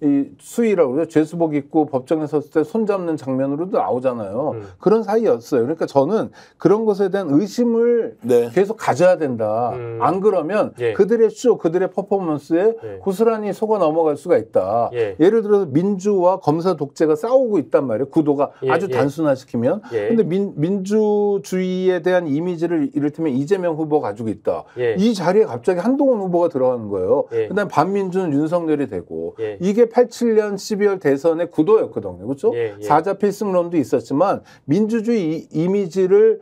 이 수위라고 그러죠. 죄수복 입고 법정에 섰을 때 손잡는 장면으로도 나오잖아요. 그런 사이였어요. 그러니까 저는 그런 것에 대한 의심을 계속 가져야 된다. 안 그러면 그들의 쇼, 그들의 퍼포먼스에 고스란히 속아 넘어갈 수가 있다. 예를 들어서 민주와 검사 독재가 싸우고 있단 말이에요. 구도가 아주 단순화시키면. 근데 민주주의에 대한 이미지를 이를테면 이재명 후보가 가지고 있다. 이 자리에 갑자기 한동훈 후보가 들어가는 거예요. 그다음에 반민주는 윤석열이 되고 이게 87년 12월 대선의 구도였거든요. 그렇죠? 사자 필승론도 있었지만 민주주의 이미지를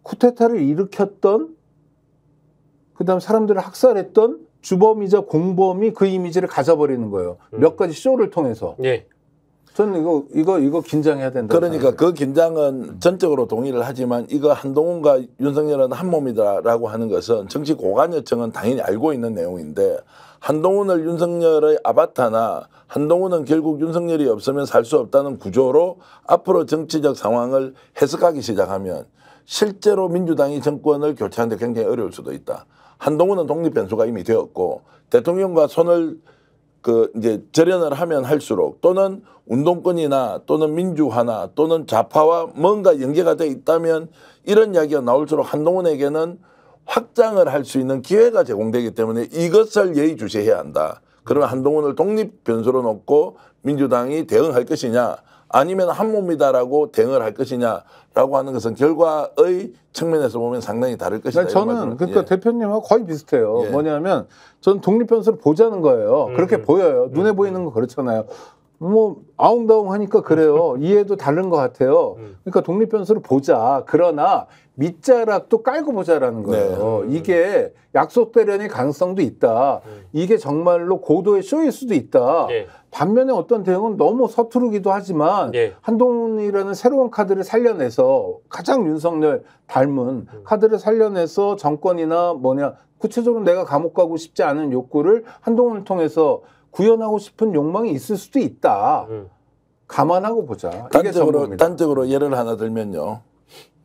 쿠데타를 일으켰던 그다음 사람들을 학살했던 주범이자 공범이 그 이미지를 가져버리는 거예요. 몇 가지 쇼를 통해서. 저는 이거 긴장해야 된다. 그러니까 그 긴장은 전적으로 동의를 하지만 이거 한동훈과 윤석열은 한 몸이다라고 하는 것은 정치 고관여청은 당연히 알고 있는 내용인데 한동훈을 윤석열의 아바타나 한동훈은 결국 윤석열이 없으면 살 수 없다는 구조로 앞으로 정치적 상황을 해석하기 시작하면 실제로 민주당이 정권을 교체하는데 굉장히 어려울 수도 있다. 한동훈은 독립 변수가 이미 되었고 대통령과 손을 이제 절연을 하면 할수록 또는 운동권이나 또는 민주화나 또는 좌파와 뭔가 연계가 돼 있다면 이런 이야기가 나올수록 한동훈에게는 확장을 할 수 있는 기회가 제공되기 때문에 이것을 예의주시해야 한다. 그러면 한동훈을 독립 변수로 놓고 민주당이 대응할 것이냐 아니면 한 몸이다라고 대응을 할 것이냐라고 하는 것은 결과의 측면에서 보면 상당히 다를 것이다. 저는 그러니까 대표님하고 거의 비슷해요. 뭐냐면 저는 독립 변수를 보자는 거예요. 그렇게 보여요. 눈에 보이는 거 그렇잖아요. 뭐 아웅다웅 하니까 그래요. 이해도 다른 것 같아요. 그러니까 독립 변수를 보자. 그러나 밑자락도 깔고 보자라는 거예요. 이게 약속 대련의 가능성도 있다. 이게 정말로 고도의 쇼일 수도 있다. 반면에 어떤 대응은 너무 서투르기도 하지만 한동훈이라는 새로운 카드를 살려내서 가장 윤석열 닮은 카드를 살려내서 정권이나 구체적으로 내가 감옥 가고 싶지 않은 욕구를 한동훈을 통해서 구현하고 싶은 욕망이 있을 수도 있다. 감안하고 보자. 단적으로 예를 하나 들면요.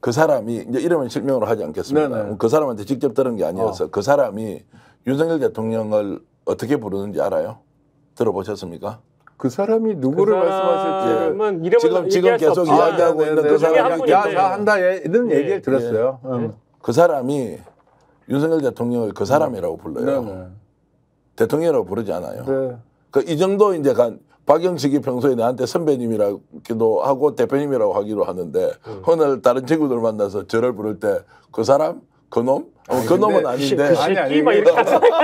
그 사람이 이제 이름은 실명으로 하지 않겠습니다. 그 사람한테 직접 들은 게 아니어서 그 사람이 윤석열 대통령을 어떻게 부르는지 알아요? 들어보셨습니까? 그 사람이 누구를 말씀하실지 지금 계속 이야기하고 있는 그 사람이 한다 이런 얘기를 들었어요. 그 사람이 윤석열 대통령을 그 사람이라고 불러요. 대통령이라고 부르지 않아요. 이 정도 이제 박영식이 평소에 나한테 선배님이라기도 하고 대표님이라고 하기도 하는데 오늘 다른 친구들 만나서 저를 부를 때 그 사람? 그놈? 그 놈은 아닌데. 아니 이게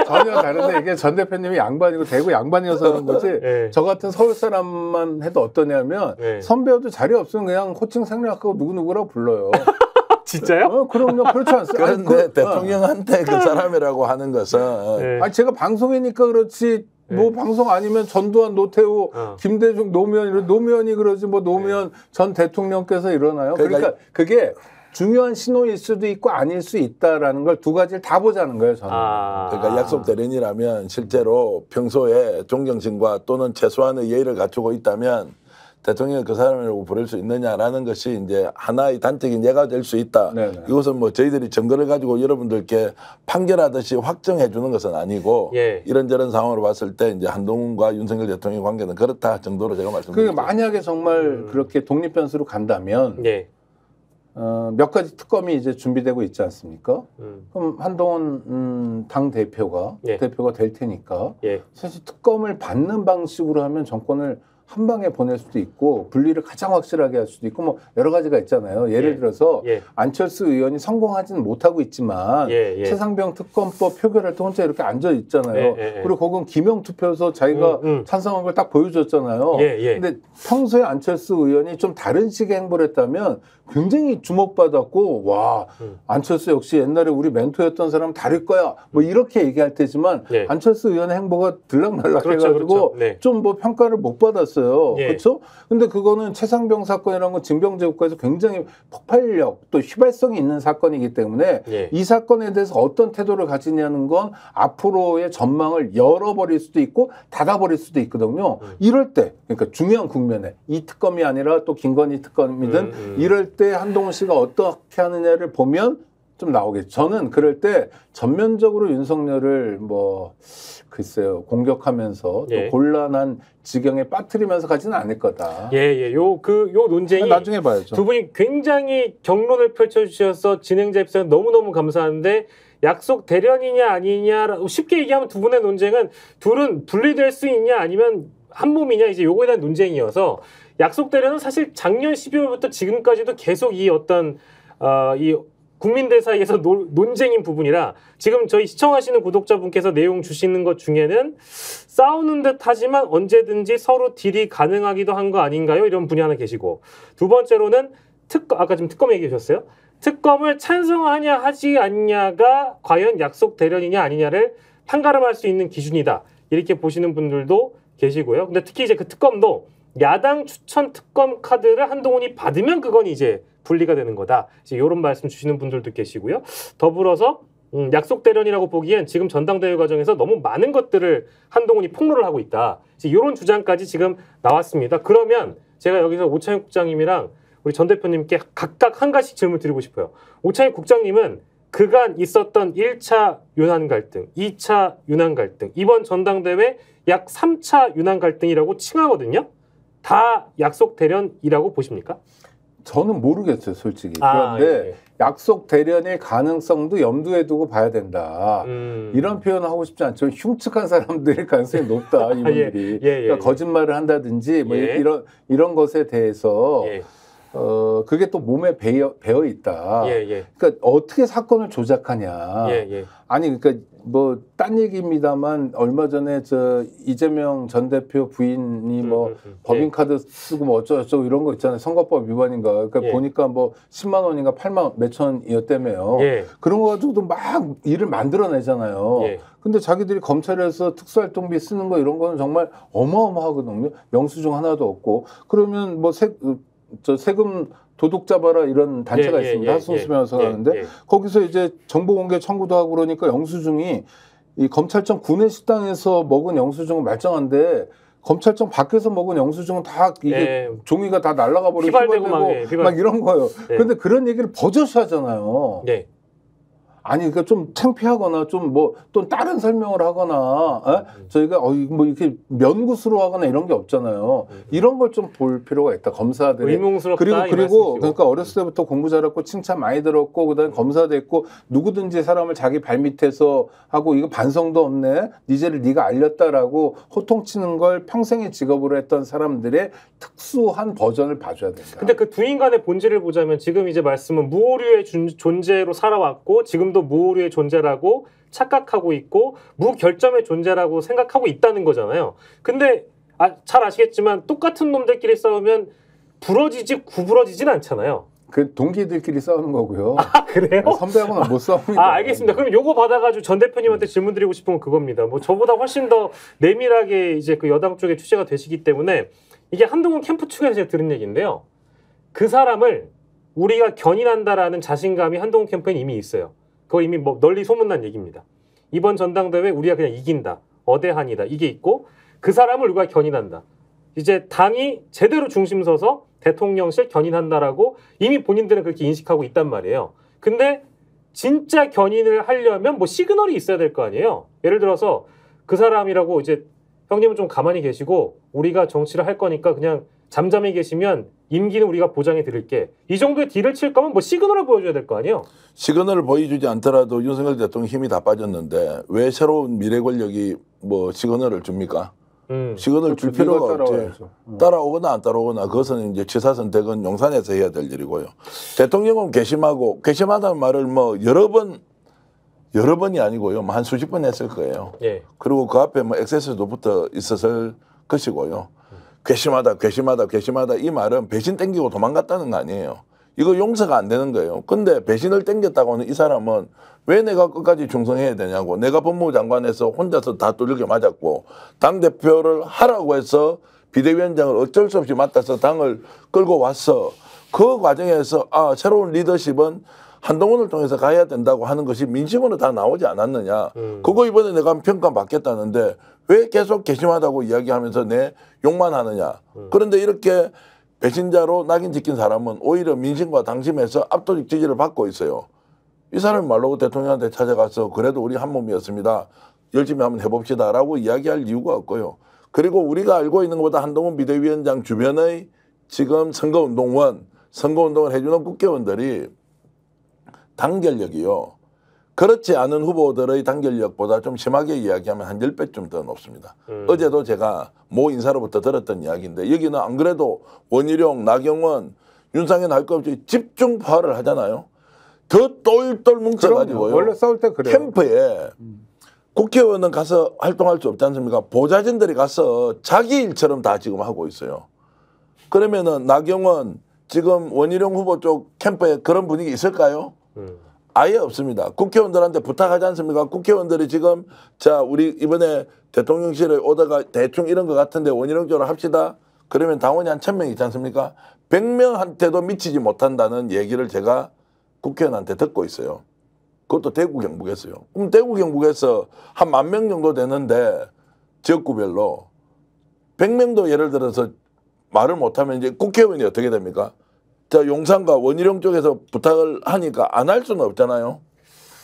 전혀 다른데 이게 전 대표님이 양반이고 대구 양반이어서 그런 거지. 네. 저 같은 서울 사람만 해도 어떠냐면 네. 선배여도 자리 없으면 그냥 호칭 생략하고 누구누구라고 불러요. 진짜요? 그럼요. 그렇지 않습니까? 그런데 대통령한테 그 사람이라고 하는 것은 네. 아니 제가 방송이니까 그렇지 뭐 방송 아니면 전두환, 노태우, 김대중, 노무현이 그러지 뭐 노무현 전 대통령께서 이러나요? 그러니까 그게 중요한 신호일 수도 있고 아닐 수 있다라는 걸 두 가지를 다 보자는 거예요, 저는. 그러니까 약속 대련이라면 실제로 평소에 존경심과 또는 최소한의 예의를 갖추고 있다면 대통령을 그 사람이라고 부를 수 있느냐라는 것이 이제 하나의 단적인 예가 될 수 있다. 네네. 이것은 뭐 저희들이 증거를 가지고 여러분들께 판결하듯이 확정해 주는 것은 아니고 예. 이런저런 상황으로 봤을 때 이제 한동훈과 윤석열 대통령의 관계는 그렇다 정도로 제가 말씀드립니다. 그게 만약에 정말 그렇게 독립 변수로 간다면 예. 몇 가지 특검이 이제 준비되고 있지 않습니까? 그럼 한동훈 당 대표가 예. 될 테니까 예. 사실 특검을 받는 방식으로 하면 정권을 한 방에 보낼 수도 있고 분리를 가장 확실하게 할 수도 있고 뭐 여러 가지가 있잖아요. 예를 예. 들어서 예. 안철수 의원이 성공하지는 못하고 있지만 예. 최상병 특검법 표결할 때 혼자 이렇게 앉아 있잖아요. 예. 그리고 거긴 기명 투표에서 자기가 찬성한 걸 딱 보여줬잖아요. 근데 평소에 안철수 의원이 좀 다른 식의 행보를 했다면 굉장히 주목받았고 와 안철수 역시 옛날에 우리 멘토였던 사람 다를 거야 뭐 이렇게 얘기할 테지만 안철수 의원의 행보가 들락날락해가지고 그렇죠. 네. 좀 뭐 평가를 못 받았어요. 예. 그렇죠? 근데 그거는 최상병 사건이라는 건 징병제 국가에서 굉장히 폭발력 또 휘발성이 있는 사건이기 때문에 이 사건에 대해서 어떤 태도를 가지냐는 건 앞으로의 전망을 열어버릴 수도 있고 닫아버릴 수도 있거든요. 이럴 때 그러니까 중요한 국면에 이 특검이 아니라 또 김건희 특검이든 이럴 때 한동훈 씨가 어떻게 하느냐를 보면 좀 나오겠죠. 저는 그럴 때 전면적으로 윤석열을 뭐 글쎄요 공격하면서 또 곤란한 지경에 빠뜨리면서 가지는 않을 거다. 요 논쟁이 나중에 봐야죠. 두 분이 굉장히 경론을 펼쳐주셔서 진행자 입장에서 너무너무 감사한데 약속 대련이냐 아니냐 쉽게 얘기하면 두 분의 논쟁은 둘은 분리될 수 있냐 아니면 한 몸이냐 이제 요거에 대한 논쟁이어서 약속 대련은 사실 작년 12월부터 지금까지도 계속 이 어떤 이 국민들 사이에서 논쟁인 부분이라 지금 저희 시청하시는 구독자분께서 내용 주시는 것 중에는 싸우는 듯 하지만 언제든지 서로 딜이 가능하기도 한 거 아닌가요? 이런 분이 하나 계시고 두 번째로는 아까 지금 특검 얘기해 주셨어요. 특검을 찬성하냐 하지 않냐가 과연 약속 대련이냐 아니냐를 판가름할 수 있는 기준이다. 이렇게 보시는 분들도 계시고요. 근데 특히 이제 그 특검도 야당 추천 특검 카드를 한동훈이 받으면 그건 이제 분리가 되는 거다. 이제 이런 말씀 주시는 분들도 계시고요. 더불어서 약속 대련이라고 보기엔 지금 전당대회 과정에서 너무 많은 것들을 한동훈이 폭로를 하고 있다. 이런 주장까지 지금 나왔습니다. 그러면 제가 여기서 오찬익 국장님이랑 우리 전 대표님께 각각 한 가지 질문 드리고 싶어요. 오찬익 국장님은 그간 있었던 1차 윤한 갈등, 2차 윤한 갈등, 이번 전당대회 약 3차 윤한 갈등이라고 칭하거든요. 다 약속 대련이라고 보십니까? 저는 모르겠어요, 솔직히. 그런데 약속 대련의 가능성도 염두에 두고 봐야 된다. 이런 표현을 하고 싶지 않지만 흉측한 사람들일 가능성이 높다, 이분들이. 그러니까 거짓말을 한다든지 뭐 이런 것에 대해서 그게 또 몸에 배어 있다. 그러니까 어떻게 사건을 조작하냐. 아니 그러니까 뭐 딴 얘기입니다만 얼마 전에 저 이재명 전 대표 부인이 뭐 법인카드 쓰고 뭐 어쩌고저쩌고 이런 거 있잖아요. 선거법 위반인가. 그러니까 보니까 뭐 10만 원인가 8만 몇천이었다며요. 그런 거 가지고도 막 일을 만들어내잖아요. 근데 자기들이 검찰에서 특수활동비 쓰는 거 이런 거는 정말 어마어마하거든요. 영수증 하나도 없고. 그러면 뭐 세금 도둑 잡아라 이런 단체가 있습니다. 하승수 변호사가 하는데 거기서 이제 정보 공개 청구도 하고 그러니까 영수증이 이 검찰청 구내식당에서 먹은 영수증은 말짱한데 검찰청 밖에서 먹은 영수증은 다 이게 종이가 다 날아가 버리고 휘발되고 막 이런 거예요. 그런데 그런 얘기를 버젓이 하잖아요. 아니 그러니까 좀 창피하거나 좀 뭐 또 다른 설명을 하거나 저희가 뭐 이렇게 면구스로 하거나 이런 게 없잖아요. 이런 걸 좀 볼 필요가 있다. 검사들이. 의문스럽다. 그리고 그러니까 어렸을 때부터 공부 잘했고 칭찬 많이 들었고 그다음에 검사됐고 누구든지 사람을 자기 발 밑에서 하고 이거 반성도 없네. 네 죄를 네가 알렸다라고 호통치는 걸 평생의 직업으로 했던 사람들의 특수한 버전을 봐줘야 된다. 근데 그 두 인간의 본질을 보자면 지금 이제 말씀은 무오류의 존재로 살아왔고 지금도 무오류의 존재라고 착각하고 있고 무결점의 존재라고 생각하고 있다는 거잖아요. 근데 잘 아시겠지만 똑같은 놈들끼리 싸우면 부러지지 구부러지진 않잖아요. 그 동기들끼리 싸우는 거고요. 아, 그래요? 선배하고는 못 싸웁니다. 아, 알겠습니다. 그럼 요거 받아가지고 전 대표님한테 질문 드리고 싶은 건 그겁니다. 뭐 저보다 훨씬 더 내밀하게 이제 그 여당 쪽에 취재가 되시기 때문에 이게 한동훈 캠프 측에서 제가 들은 얘기인데요. 그 사람을 우리가 견인한다라는 자신감이 한동훈 캠프에 이미 있어요. 그거 이미 뭐 널리 소문난 얘기입니다. 이번 전당대회 우리가 그냥 이긴다. 어대한이다. 이게 있고 그 사람을 우리가 견인한다. 이제 당이 제대로 중심 서서 대통령실 견인한다라고 이미 본인들은 그렇게 인식하고 있단 말이에요. 근데 진짜 견인을 하려면 뭐 시그널이 있어야 될 거 아니에요. 예를 들어서 그 사람이라고 이제 형님은 좀 가만히 계시고 우리가 정치를 할 거니까 그냥 잠잠히 계시면 임기는 우리가 보장해 드릴게. 이 정도의 딜을 칠 거면 뭐 시그널을 보여줘야 될 거 아니에요. 시그널을 보여주지 않더라도 윤석열 대통령 힘이 다 빠졌는데 왜 새로운 미래 권력이 뭐 시그널을 줍니까? 시그널 줄 필요가 없지. 따라오거나 안 따라오거나 그것은 이제 취사 선택은 용산에서 해야 될 일이고요. 대통령은 괘씸하다는 말을 뭐 여러 번이 아니고요. 한 수십 번 했을 거예요. 예. 그리고 그 앞에 뭐 엑세스도 붙어 있었을 것이고요. 괘씸하다 이 말은 배신 땡기고 도망갔다는 거 아니에요. 이거 용서가 안 되는 거예요. 근데 배신을 땡겼다고는 이 사람은 왜 내가 끝까지 충성해야 되냐고. 내가 법무부 장관에서 혼자서 다 뚫리게 맞았고 당대표를 하라고 해서 비대위원장을 어쩔 수 없이 맡아서 당을 끌고 왔어. 그 과정에서 새로운 리더십은 한동훈을 통해서 가야 된다고 하는 것이 민심으로 다 나오지 않았느냐. 그거 이번에 내가 평가받겠다는데 왜 계속 괘씸하다고 이야기하면서 내 욕만 하느냐. 그런데 이렇게 배신자로 낙인 찍힌 사람은 오히려 민심과 당심에서 압도적 지지를 받고 있어요. 이 사람이 말로 대통령한테 찾아가서 그래도 우리 한 몸이었습니다. 열심히 한번 해봅시다 라고 이야기할 이유가 없고요. 그리고 우리가 알고 있는 것보다 한동훈 비대위원장 주변의 지금 선거운동을 해주는 국회의원들이 단결력이요. 그렇지 않은 후보들의 단결력보다 좀 심하게 이야기하면 한 10배쯤 더 높습니다. 어제도 제가 모 인사로부터 들었던 이야기인데 여기는 안 그래도 원희룡, 나경원, 윤상현 할 것 없이 집중 파업을 하잖아요. 더 똘똘 뭉쳐가지고요. 원래 싸울 때 그래요. 캠프에 국회의원은 가서 활동할 수 없지 않습니까? 보좌진들이 가서 자기 일처럼 다 지금 하고 있어요. 그러면은 나경원, 지금 원희룡 후보 쪽 캠프에 그런 분위기 있을까요? 아예 없습니다. 국회의원들한테 부탁하지 않습니까? 국회의원들이 지금 우리 이번에 대통령실에 오다가 대충 이런 것 같은데 원희룡 쪽으로 합시다. 그러면 당원이 한 1000명 있지 않습니까? 100명한테도 미치지 못한다는 얘기를 제가 국회의원한테 듣고 있어요. 그것도 대구 경북에서요. 그럼 대구 경북에서 한 10,000명 정도 되는데 지역구별로 100명도 예를 들어서 말을 못하면 이제 국회의원이 어떻게 됩니까? 용산과 원희룡 쪽에서 부탁을 하니까 안 할 수는 없잖아요.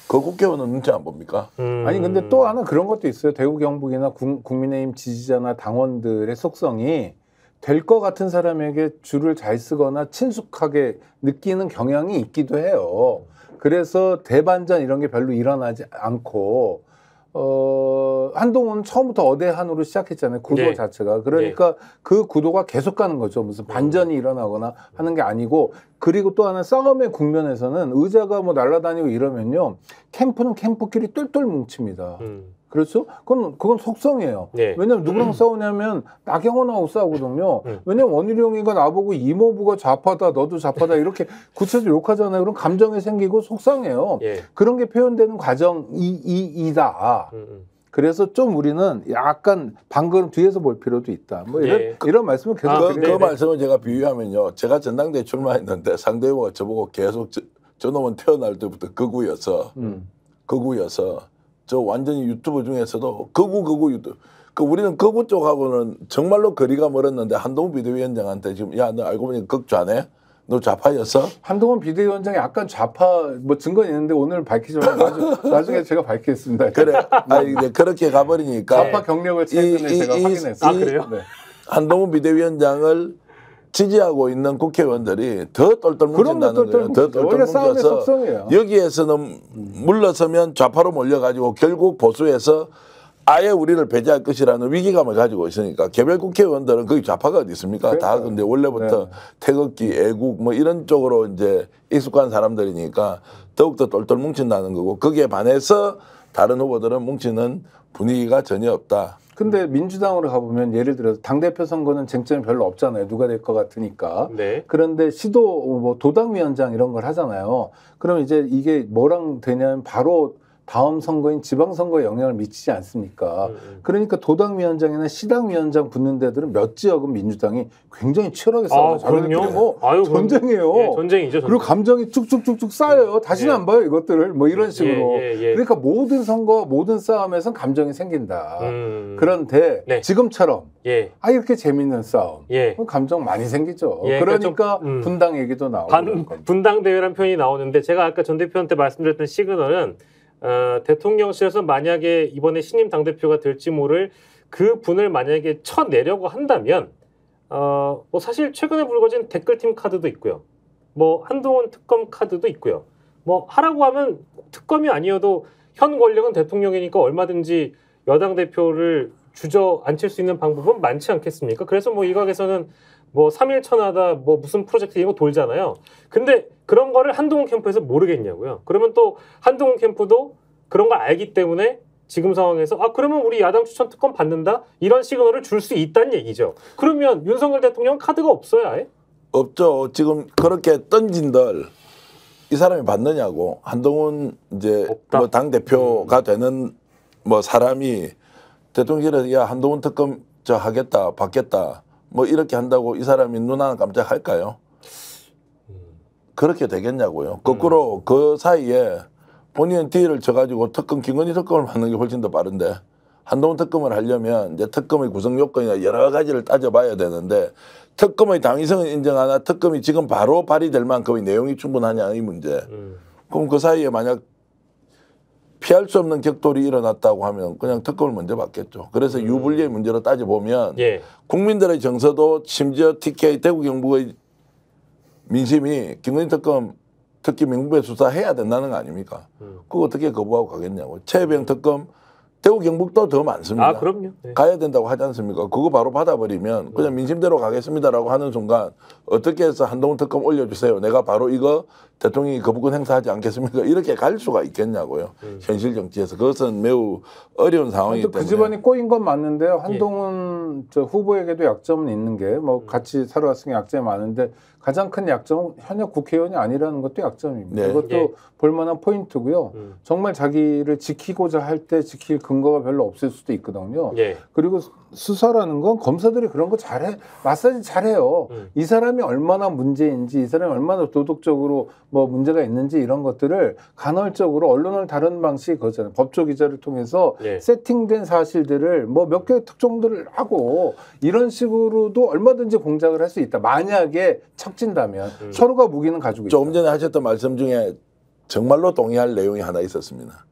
그 국회의원은 눈치 안 봅니까? 아니 근데 또 하나 그런 것도 있어요. 대구 경북이나 국민의힘 지지자나 당원들의 속성이 될 것 같은 사람에게 줄을 잘 쓰거나 친숙하게 느끼는 경향이 있기도 해요. 그래서 대반전 이런 게 별로 일어나지 않고 한동훈은 처음부터 어대한으로 시작했잖아요. 구도 네. 자체가. 그러니까 네. 그 구도가 계속 가는 거죠. 무슨 반전이 일어나거나 하는 게 아니고. 그리고 또 하나 싸움의 국면에서는 의자가 뭐 날아다니고 이러면요. 캠프는 캠프끼리 똘똘 뭉칩니다. 그렇죠? 그건 속성이에요. 네. 왜냐면 누구랑 싸우냐면 나경원하고 싸우거든요. 왜냐면 원희룡이가 나보고 이모부가 좌파다, 너도 좌파다 이렇게 구체적으로 욕하잖아요. 그럼 감정이 생기고 속상해요. 예. 그런 게 표현되는 과정이다. 그래서 좀 우리는 약간 방금 뒤에서 볼 필요도 있다. 뭐 이런 말씀을 계속 그 말씀을 제가 비유하면요. 제가 전당대회 출마했는데 상대 후보가 저보고 계속 저놈은 태어날 때부터 극우여서 저 완전히 유튜브 중에서도 극우 유튜브. 우리는 극우 쪽하고는 정말로 거리가 멀었는데 한동훈 비대위원장한테 지금 야 너 알고 보니 극좌네? 너 좌파였어? 한동훈 비대위원장이 약간 좌파 뭐 증거는 있는데 오늘 밝히지만 나중에 제가 밝히겠습니다. 그래. 이제 그렇게 가버리니까 좌파 경력을 최근에 제가 확인했어요. 아, 그래요? 네. 한동훈 비대위원장을 지지하고 있는 국회의원들이 더 똘똘 뭉친다는 거예요. 더 똘똘 뭉쳐서 여기에서는 물러서면 좌파로 몰려가지고 결국 보수에서 아예 우리를 배제할 것이라는 위기감을 가지고 있으니까 개별 국회의원들은 거기 좌파가 어디 있습니까? 그러니까요. 다 근데 원래부터 태극기, 애국 뭐 이런 쪽으로 이제 익숙한 사람들이니까 더욱더 똘똘 뭉친다는 거고 거기에 반해서 다른 후보들은 뭉치는 분위기가 전혀 없다. 근데 민주당으로 가보면 예를 들어서 당대표 선거는 쟁점이 별로 없잖아요. 누가 될 것 같으니까. 네. 그런데 시도 뭐 도당위원장 이런 걸 하잖아요. 그럼 이제 이게 뭐랑 되냐면 바로 다음 선거인 지방선거에 영향을 미치지 않습니까? 그러니까 도당위원장이나 시당위원장 붙는 데들은 몇 지역은 민주당이 굉장히 치열하게 싸워요. 그럼요. 전쟁이에요. 예, 전쟁이죠. 그리고 감정이 쭉쭉쭉쭉 쌓여요. 다시는 안 봐요, 이것들을. 뭐 이런 식으로. 그러니까 모든 선거, 모든 싸움에선 감정이 생긴다. 그런데 지금처럼 이렇게 재밌는 싸움. 감정 많이 생기죠. 그러니까 분당 얘기도 나오고. 분당 대회라는 표현이 나오는데 제가 아까 전 대표한테 말씀드렸던 시그널은 대통령실에서 만약에 이번에 신임 당대표가 될지 모를 그 분을 만약에 쳐내려고 한다면 뭐 사실 최근에 불거진 댓글팀 카드도 있고요. 뭐 한동훈 특검 카드도 있고요. 뭐 하라고 하면 특검이 아니어도 현 권력은 대통령이니까 얼마든지 여당 대표를 주저앉힐 수 있는 방법은 많지 않겠습니까? 그래서 뭐 이 각에서는 뭐 3일 천하다 뭐 무슨 프로젝트 이런 거 돌잖아요. 근데 그런 거를 한동훈 캠프에서 모르겠냐고요. 그러면 또 한동훈 캠프도 그런 걸 알기 때문에 지금 상황에서 그러면 우리 야당 추천 특검 받는다? 이런 시그널을 줄 수 있다는 얘기죠. 그러면 윤석열 대통령 카드가 없어요, 아예? 없죠. 지금 그렇게 던진들 이 사람이 받느냐고. 한동훈 이제 뭐 당 대표가 되는 뭐 사람이 대통령실에서 야 한동훈 특검 저 하겠다, 받겠다. 뭐 이렇게 한다고 이 사람이 눈 하나 깜짝 할까요? 그렇게 되겠냐고요. 거꾸로 그 사이에 본인은 딜을 쳐가지고 특검, 김건희 특검을 받는 게 훨씬 더 빠른데 한동훈 특검을 하려면 이제 특검의 구성 요건이나 여러 가지를 따져봐야 되는데 특검의 당위성은 인정하나 특검이 지금 바로 발의될 만큼의 내용이 충분하냐 이 문제. 그럼 그 사이에 만약 피할 수 없는 격돌이 일어났다고 하면 그냥 특검을 먼저 받겠죠. 그래서 유불리의 문제로 따져보면 국민들의 정서도 심지어 TK 대구 경북의 민심이 김건희 특검 특히 명부에 수사해야 된다는 거 아닙니까? 그거 어떻게 거부하고 가겠냐고. 최혜병 특검 대구 경북도 더 많습니다. 그럼요. 가야 된다고 하지 않습니까? 그거 바로 받아버리면 그냥 민심대로 가겠습니다라고 하는 순간 어떻게 해서 한동훈 특검 올려주세요. 내가 바로 이거 대통령이 거부권 행사하지 않겠습니까? 이렇게 갈 수가 있겠냐고요. 현실 정치에서. 그것은 매우 어려운 상황이기 때문에. 그 집안이 꼬인 건 맞는데요. 한동훈 저 후보에게도 약점은 있는 게 뭐 같이 살아왔으니 약점이 많은데 가장 큰 약점은 현역 국회의원이 아니라는 것도 약점입니다. 이것도 볼만한 포인트고요. 정말 자기를 지키고자 할 때 지킬 근거가 별로 없을 수도 있거든요. 그리고 수사라는 건 검사들이 그런 거 잘해. 마사지 잘해요. 이 사람이 얼마나 문제인지 이 사람이 얼마나 도덕적으로 뭐 문제가 있는지 이런 것들을 간헐적으로 언론을 다루는 방식이 그거잖아요. 법조 기자를 통해서 세팅된 사실들을 뭐 몇 개 특종들을 하고 이런 식으로도 얼마든지 공작을 할 수 있다. 만약에 척진다면 서로가 무기는 가지고 있다. 조금 전에 하셨던 말씀 중에 정말로 동의할 내용이 하나 있었습니다.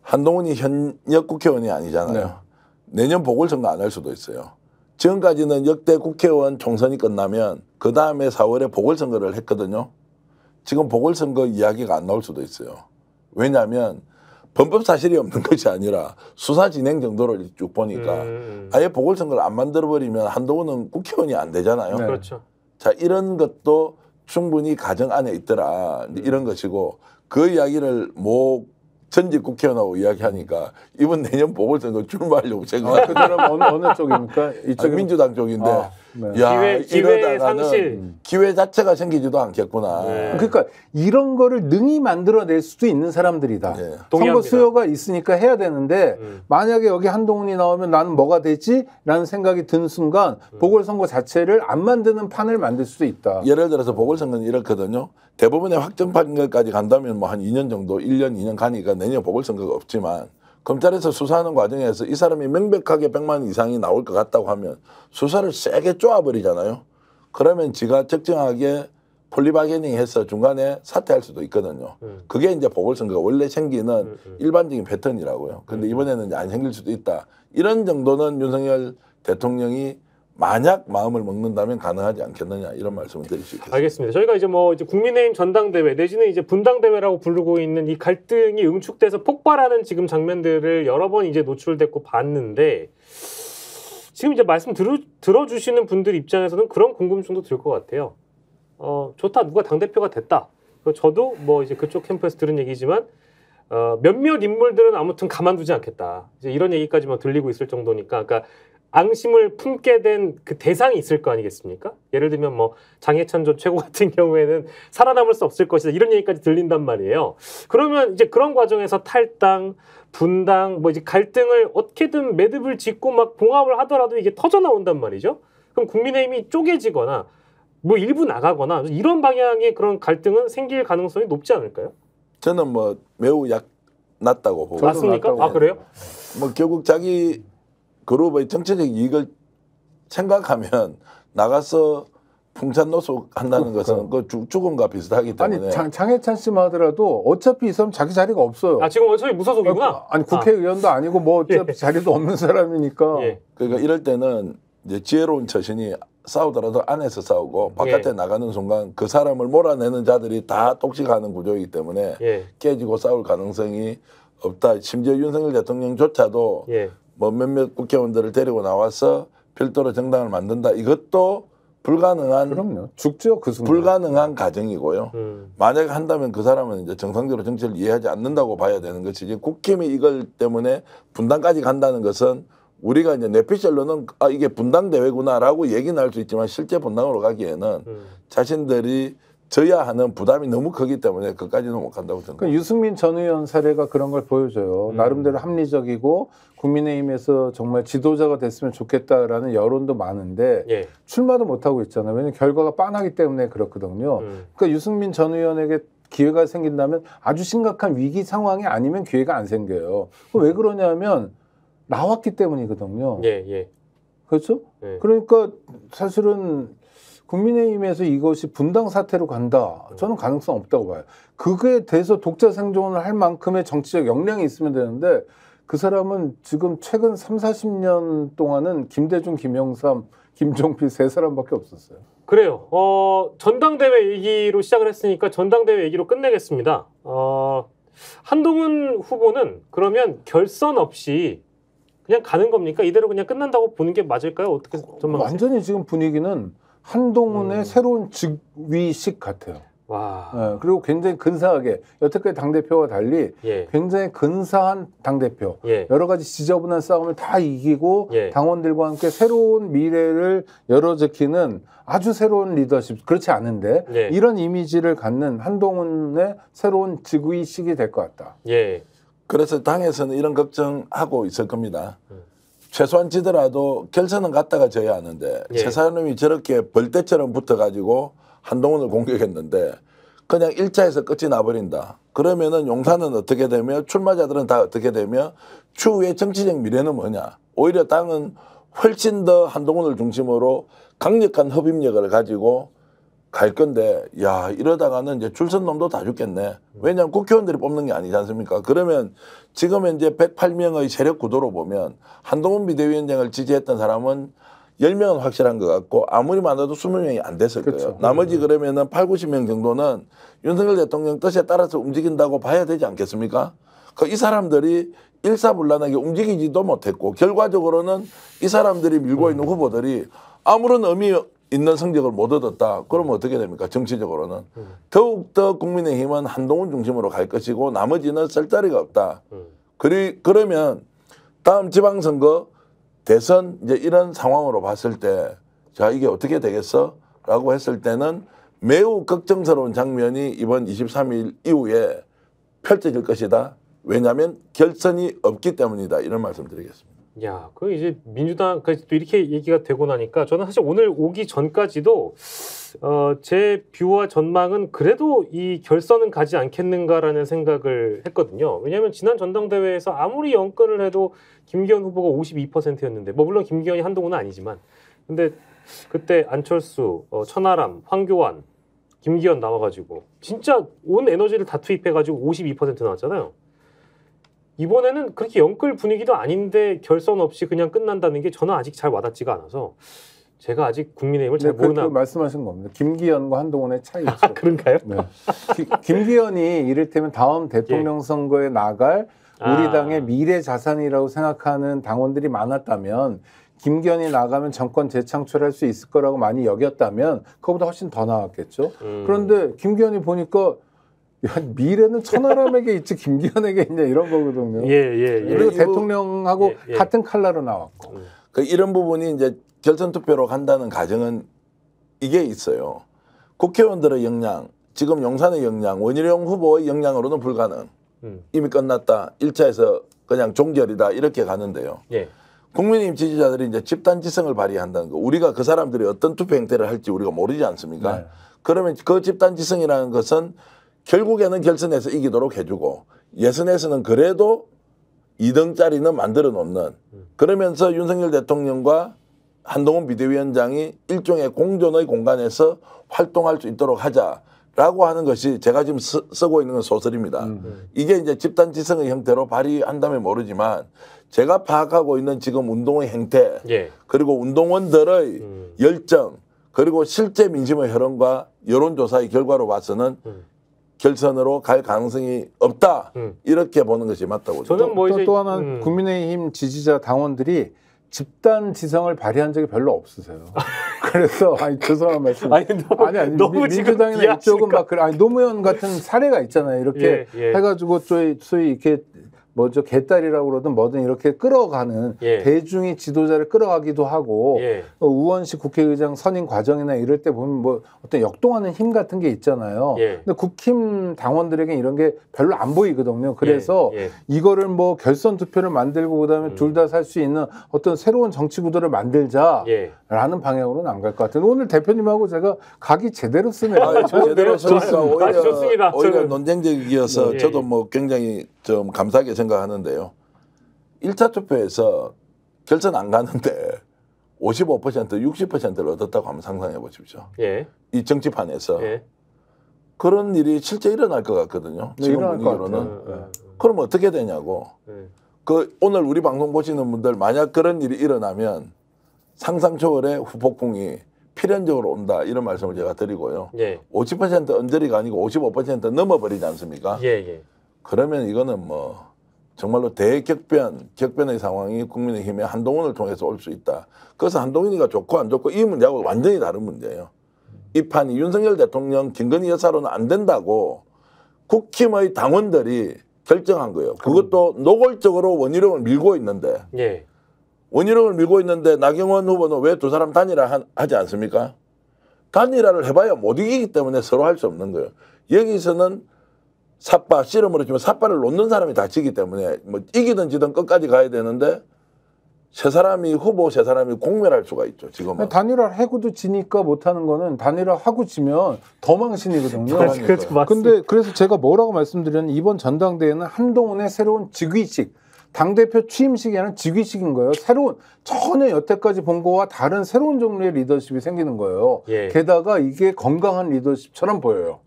한동훈이 현역 국회의원이 아니잖아요. 내년 보궐선거 안 할 수도 있어요. 지금까지는 역대 국회의원 총선이 끝나면 그 다음에 4월에 보궐선거를 했거든요. 지금 보궐선거 이야기가 안 나올 수도 있어요. 왜냐하면 범법 사실이 없는 것이 아니라 수사 진행 정도를 쭉 보니까 아예 보궐선거를 안 만들어버리면 한동훈은 국회의원이 안 되잖아요. 그렇죠. 자, 이런 것도 충분히 가정 안에 있더라. 이런 것이고 그 이야기를 전직 국회의원하고 이야기하니까 이번 내년 보궐선거 출마하려고 생각하는 그들은 어느 쪽입니까? 이쪽은 민주당 쪽인데 기회 상실. 기회 자체가 생기지도 않겠구나. 그러니까 이런 거를 능히 만들어낼 수도 있는 사람들이다. 선거 수요가 있으니까 해야 되는데 만약에 여기 한동훈이 나오면 나는 뭐가 되지? 라는 생각이 든 순간 보궐선거 자체를 안 만드는 판을 만들 수도 있다. 예를 들어서 보궐선거는 이렇거든요. 대부분의 확정 판결까지 간다면 뭐 한 2년 정도, 1년, 2년 가니까 내년 보궐선거가 없지만 검찰에서 수사하는 과정에서 이 사람이 명백하게 100만 이상이 나올 것 같다고 하면 수사를 세게 쪼아버리잖아요. 그러면 지가 적정하게 폴리바게닝해서 중간에 사퇴할 수도 있거든요. 그게 이제 보궐선거가 원래 생기는 일반적인 패턴이라고요. 근데 이번에는 이제 안 생길 수도 있다. 이런 정도는 윤석열 대통령이 만약 마음을 먹는다면 가능하지 않겠느냐 이런 말씀을 드릴 수 있겠습니다. 알겠습니다. 저희가 이제 뭐 이제 국민의힘 전당대회 내지는 이제 분당대회라고 부르고 있는 이 갈등이 응축돼서 폭발하는 지금 장면들을 여러 번 이제 노출됐고 봤는데 지금 이제 말씀 들어주시는 분들 입장에서는 그런 궁금증도 들 것 같아요. 좋다, 누가 당대표가 됐다. 저도 뭐 이제 그쪽 캠프에서 들은 얘기지만 몇몇 인물들은 아무튼 가만두지 않겠다. 이제 이런 얘기까지 뭐 들리고 있을 정도니까, 그러니까 앙심을 품게 된 그 대상이 있을 거 아니겠습니까? 예를 들면 뭐 장해찬 전 최고 같은 경우에는 살아남을 수 없을 것이다. 이런 얘기까지 들린단 말이에요. 그러면 이제 그런 과정에서 탈당, 분당, 뭐 이제 갈등을 어떻게든 매듭을 짓고 막 봉합을 하더라도 이게 터져 나온단 말이죠. 그럼 국민의힘이 쪼개지거나 뭐 일부 나가거나 이런 방향의 그런 갈등은 생길 가능성이 높지 않을까요? 저는 뭐 매우 낮다고 보고. 맞습니까? 아, 그래요? 뭐 결국 자기 그룹의 정치적 이익을 생각하면 나가서 풍찬노숙 한다는 것은 그 죽음과 비슷하기 때문에. 아니 장해찬 씨만 하더라도 어차피 이 사람 자기 자리가 없어요. 아, 지금 어차피 무소속이구나. 아니 국회의원도 아니고 뭐 어차피 자리도 없는 사람이니까. 예. 그러니까 이럴 때는 이제 지혜로운 처신이 싸우더라도 안에서 싸우고 바깥에 나가는 순간 그 사람을 몰아내는 자들이 다 똑식하는 구조이기 때문에 깨지고 싸울 가능성이 없다. 심지어 윤석열 대통령조차도 뭐 몇몇 국회의원들을 데리고 나와서 별도로 정당을 만든다. 이것도 불가능한. 그럼요. 죽죠 그 순간. 불가능한 가정이고요. 만약에 한다면 그 사람은 이제 정상적으로 정치를 이해하지 않는다고 봐야 되는 것이지. 국힘이 이걸 때문에 분당까지 간다는 것은 우리가 이제 뇌피셜로는 아 이게 분당 대회구나라고 얘기는 할 수 있지만 실제 분당으로 가기에는 자신들이 져야 하는 부담이 너무 크기 때문에 그까지는 못 간다고 생각합니다. 그러니까 유승민 전 의원 사례가 그런 걸 보여줘요. 나름대로 합리적이고 국민의힘에서 정말 지도자가 됐으면 좋겠다라는 여론도 많은데 출마도 못하고 있잖아요. 왜냐하면 결과가 빤하기 때문에 그렇거든요. 그러니까 유승민 전 의원에게 기회가 생긴다면 아주 심각한 위기 상황이 아니면 기회가 안 생겨요. 왜 그러냐면 나왔기 때문이거든요. 그렇죠? 그러니까 사실은 국민의힘에서 이것이 분당 사태로 간다. 저는 가능성 없다고 봐요. 그게 돼서 독자 생존을 할 만큼의 정치적 역량이 있으면 되는데 그 사람은 지금 최근 3, 40년 동안은 김대중, 김영삼, 김종필 세 사람밖에 없었어요. 그래요. 전당대회 얘기로 시작을 했으니까 전당대회 얘기로 끝내겠습니다. 한동훈 후보는 그러면 결선 없이 그냥 가는 겁니까? 이대로 그냥 끝난다고 보는 게 맞을까요? 어떻게 전망하세요? 완전히 지금 분위기는 한동훈의 새로운 즉위식 같아요. 와. 그리고 굉장히 근사하게 여태까지 당대표와 달리 굉장히 근사한 당대표. 여러 가지 지저분한 싸움을 다 이기고 당원들과 함께 새로운 미래를 열어제키는 아주 새로운 리더십. 그렇지 않은데 이런 이미지를 갖는 한동훈의 새로운 즉위식이 될 것 같다. 그래서 당에서는 이런 걱정하고 있을 겁니다. 최소한 지더라도 결선은 갔다가 져야 하는데 세 사람이 저렇게 벌떼처럼 붙어가지고 한동훈을 공격했는데 그냥 1차에서 끝이 나버린다. 그러면은 용산은 어떻게 되며 출마자들은 다 어떻게 되며 추후의 정치적 미래는 뭐냐. 오히려 당은 훨씬 더 한동훈을 중심으로 강력한 흡입력을 가지고 갈 건데 야 이러다가는 이제 줄선 놈도 다 죽겠네. 왜냐하면 국회의원들이 뽑는 게 아니지 않습니까? 그러면 지금 현재 108명의 세력 구도로 보면 한동훈 비대위원장을 지지했던 사람은 10명은 확실한 것 같고 아무리 많아도 20명이 안 됐을 거예요. 나머지 그러면은 8, 90명 정도는 윤석열 대통령 뜻에 따라서 움직인다고 봐야 되지 않겠습니까? 이 사람들이 일사불란하게 움직이지도 못했고 결과적으로는 이 사람들이 밀고 있는 후보들이 아무런 의미 있는 성적을 못 얻었다. 그러면 어떻게 됩니까? 정치적으로는. 더욱더 국민의힘은 한동훈 중심으로 갈 것이고 나머지는 쓸 자리가 없다. 그러면 다음 지방선거 대선 이제 이런 상황으로 봤을 때 자 이게 어떻게 되겠어? 라고 했을 때는 매우 걱정스러운 장면이 이번 23일 이후에 펼쳐질 것이다. 왜냐하면 결선이 없기 때문이다. 이런 말씀 드리겠습니다. 야, 그 이제 민주당까지 또 이렇게 얘기가 되고 나니까 저는 사실 오늘 오기 전까지도 제 뷰와 전망은 그래도 이 결선은 가지 않겠는가라는 생각을 했거든요. 왜냐하면 지난 전당대회에서 아무리 연권을 해도 김기현 후보가 52%였는데 뭐 물론 김기현이 한동훈은 아니지만 근데 그때 안철수, 천하람, 황교안 김기현 나와가지고 진짜 온 에너지를 다 투입해가지고 52% 나왔잖아요. 이번에는 그렇게 영끌 분위기도 아닌데 결선 없이 그냥 끝난다는 게 저는 아직 잘 와닿지가 않아서 제가 아직 국민의힘을 잘 모르나. 말씀하신 겁니다. 김기현과 한동훈의 차이죠. 그런가요? 네. 김기현이 이를테면 다음 대통령 선거에 나갈 우리 당의 미래 자산이라고 생각하는 당원들이 많았다면 김기현이 나가면 정권 재창출할 수 있을 거라고 많이 여겼다면 그거보다 훨씬 더 나왔겠죠. 그런데 김기현이 보니까 야, 미래는 천하람에게 있지 김기현에게 있냐 이런 거거든요. 그리고 대통령하고 같은 칼라로 나왔고. 이런 부분이 이제 결선 투표로 간다는 가정은 이게 있어요. 국회의원들의 역량, 지금 용산의 역량, 원희룡 후보의 역량으로는 불가능. 이미 끝났다. 1차에서 그냥 종결이다. 이렇게 가는데요. 국민의힘 지지자들이 이제 집단지성을 발휘한다는 거. 우리가 그 사람들이 어떤 투표 행태를 할지 우리가 모르지 않습니까? 네. 그러면 그 집단지성이라는 것은 결국에는 결선에서 이기도록 해주고 예선에서는 그래도 2등짜리는 만들어 놓는 그러면서 윤석열 대통령과 한동훈 비대위원장이 일종의 공존의 공간에서 활동할 수 있도록 하자라고 하는 것이 제가 지금 쓰고 있는 소설입니다. 이게 이제 집단지성의 형태로 발휘한다면 모르지만 제가 파악하고 있는 지금 운동의 행태 그리고 운동원들의 열정 그리고 실제 민심의 흐름과 여론조사의 결과로 봐서는 결선으로 갈 가능성이 없다 이렇게 보는 것이 맞다고 저는 뭐 또 하나 국민의힘 지지자 당원들이 집단 지성을 발휘한 적이 별로 없으세요. 그래서 죄송한 말씀. 너무 민주당이나 이쪽은 막 그래. 노무현 같은 사례가 있잖아요. 이렇게 해가지고 소위 이렇게 뭐죠 개딸이라고 그러든 뭐든 이렇게 끌어가는 대중이 지도자를 끌어가기도 하고 우원식 국회의장 선임 과정이나 이럴 때 보면 뭐 어떤 역동하는 힘 같은 게 있잖아요. 근데 국힘 당원들에게 이런 게 별로 안 보이거든요. 그래서 이거를 뭐 결선 투표를 만들고 그다음에 둘 다 살 수 있는 어떤 새로운 정치 구도를 만들자라는 방향으로는 안 갈 것 같아요. 오늘 대표님하고 제가 각이 제대로 쓰네요. 제대로 쓰니까 오히려 저는. 논쟁적이어서 저도 뭐 굉장히 좀 감사하게 생각하는데요. 1차 투표에서 결선 안 가는데 55%, 60%를 얻었다고 한번 상상해 보십시오. 이 정치판에서. 그런 일이 실제 일어날 것 같거든요. 지금 분위기로는. 그럼 어떻게 되냐고. 오늘 우리 방송 보시는 분들 만약 그런 일이 일어나면 상상 초월의 후폭풍이 필연적으로 온다. 이런 말씀을 제가 드리고요. 50% 언저리가 아니고 55% 넘어버리지 않습니까? 그러면 이거는 뭐 정말로 격변의 상황이 국민의힘의 한동훈을 통해서 올 수 있다. 그래서 한동훈이가 좋고 안 좋고 이 문제하고 완전히 다른 문제예요. 이 판이 윤석열 대통령 김건희 여사로는 안 된다고 국힘의 당원들이 결정한 거예요. 그것도 노골적으로 원희룡을 밀고 있는데 원희룡을 밀고 있는데 나경원 후보는 왜 두 사람 단일화 하지 않습니까? 단일화를 해봐야 못 이기기 때문에 서로 할 수 없는 거예요. 여기서는 씨름으로 치면 삿발을 놓는 사람이 다치기 때문에 뭐 이기든 지든 끝까지 가야 되는데 세 사람이 공멸할 수가 있죠. 지금은. 단일화를 해고도 지니까 못하는 거는 단일화하고 지면 더 망신이거든요. 근데 그래서 제가 뭐라고 말씀드렸냐면 이번 전당대회는 한동훈의 새로운 즉위식 당대표 취임식이 아니라 즉위식인 거예요. 전혀 여태까지 본 거와 다른 새로운 종류의 리더십이 생기는 거예요. 게다가 이게 건강한 리더십처럼 보여요.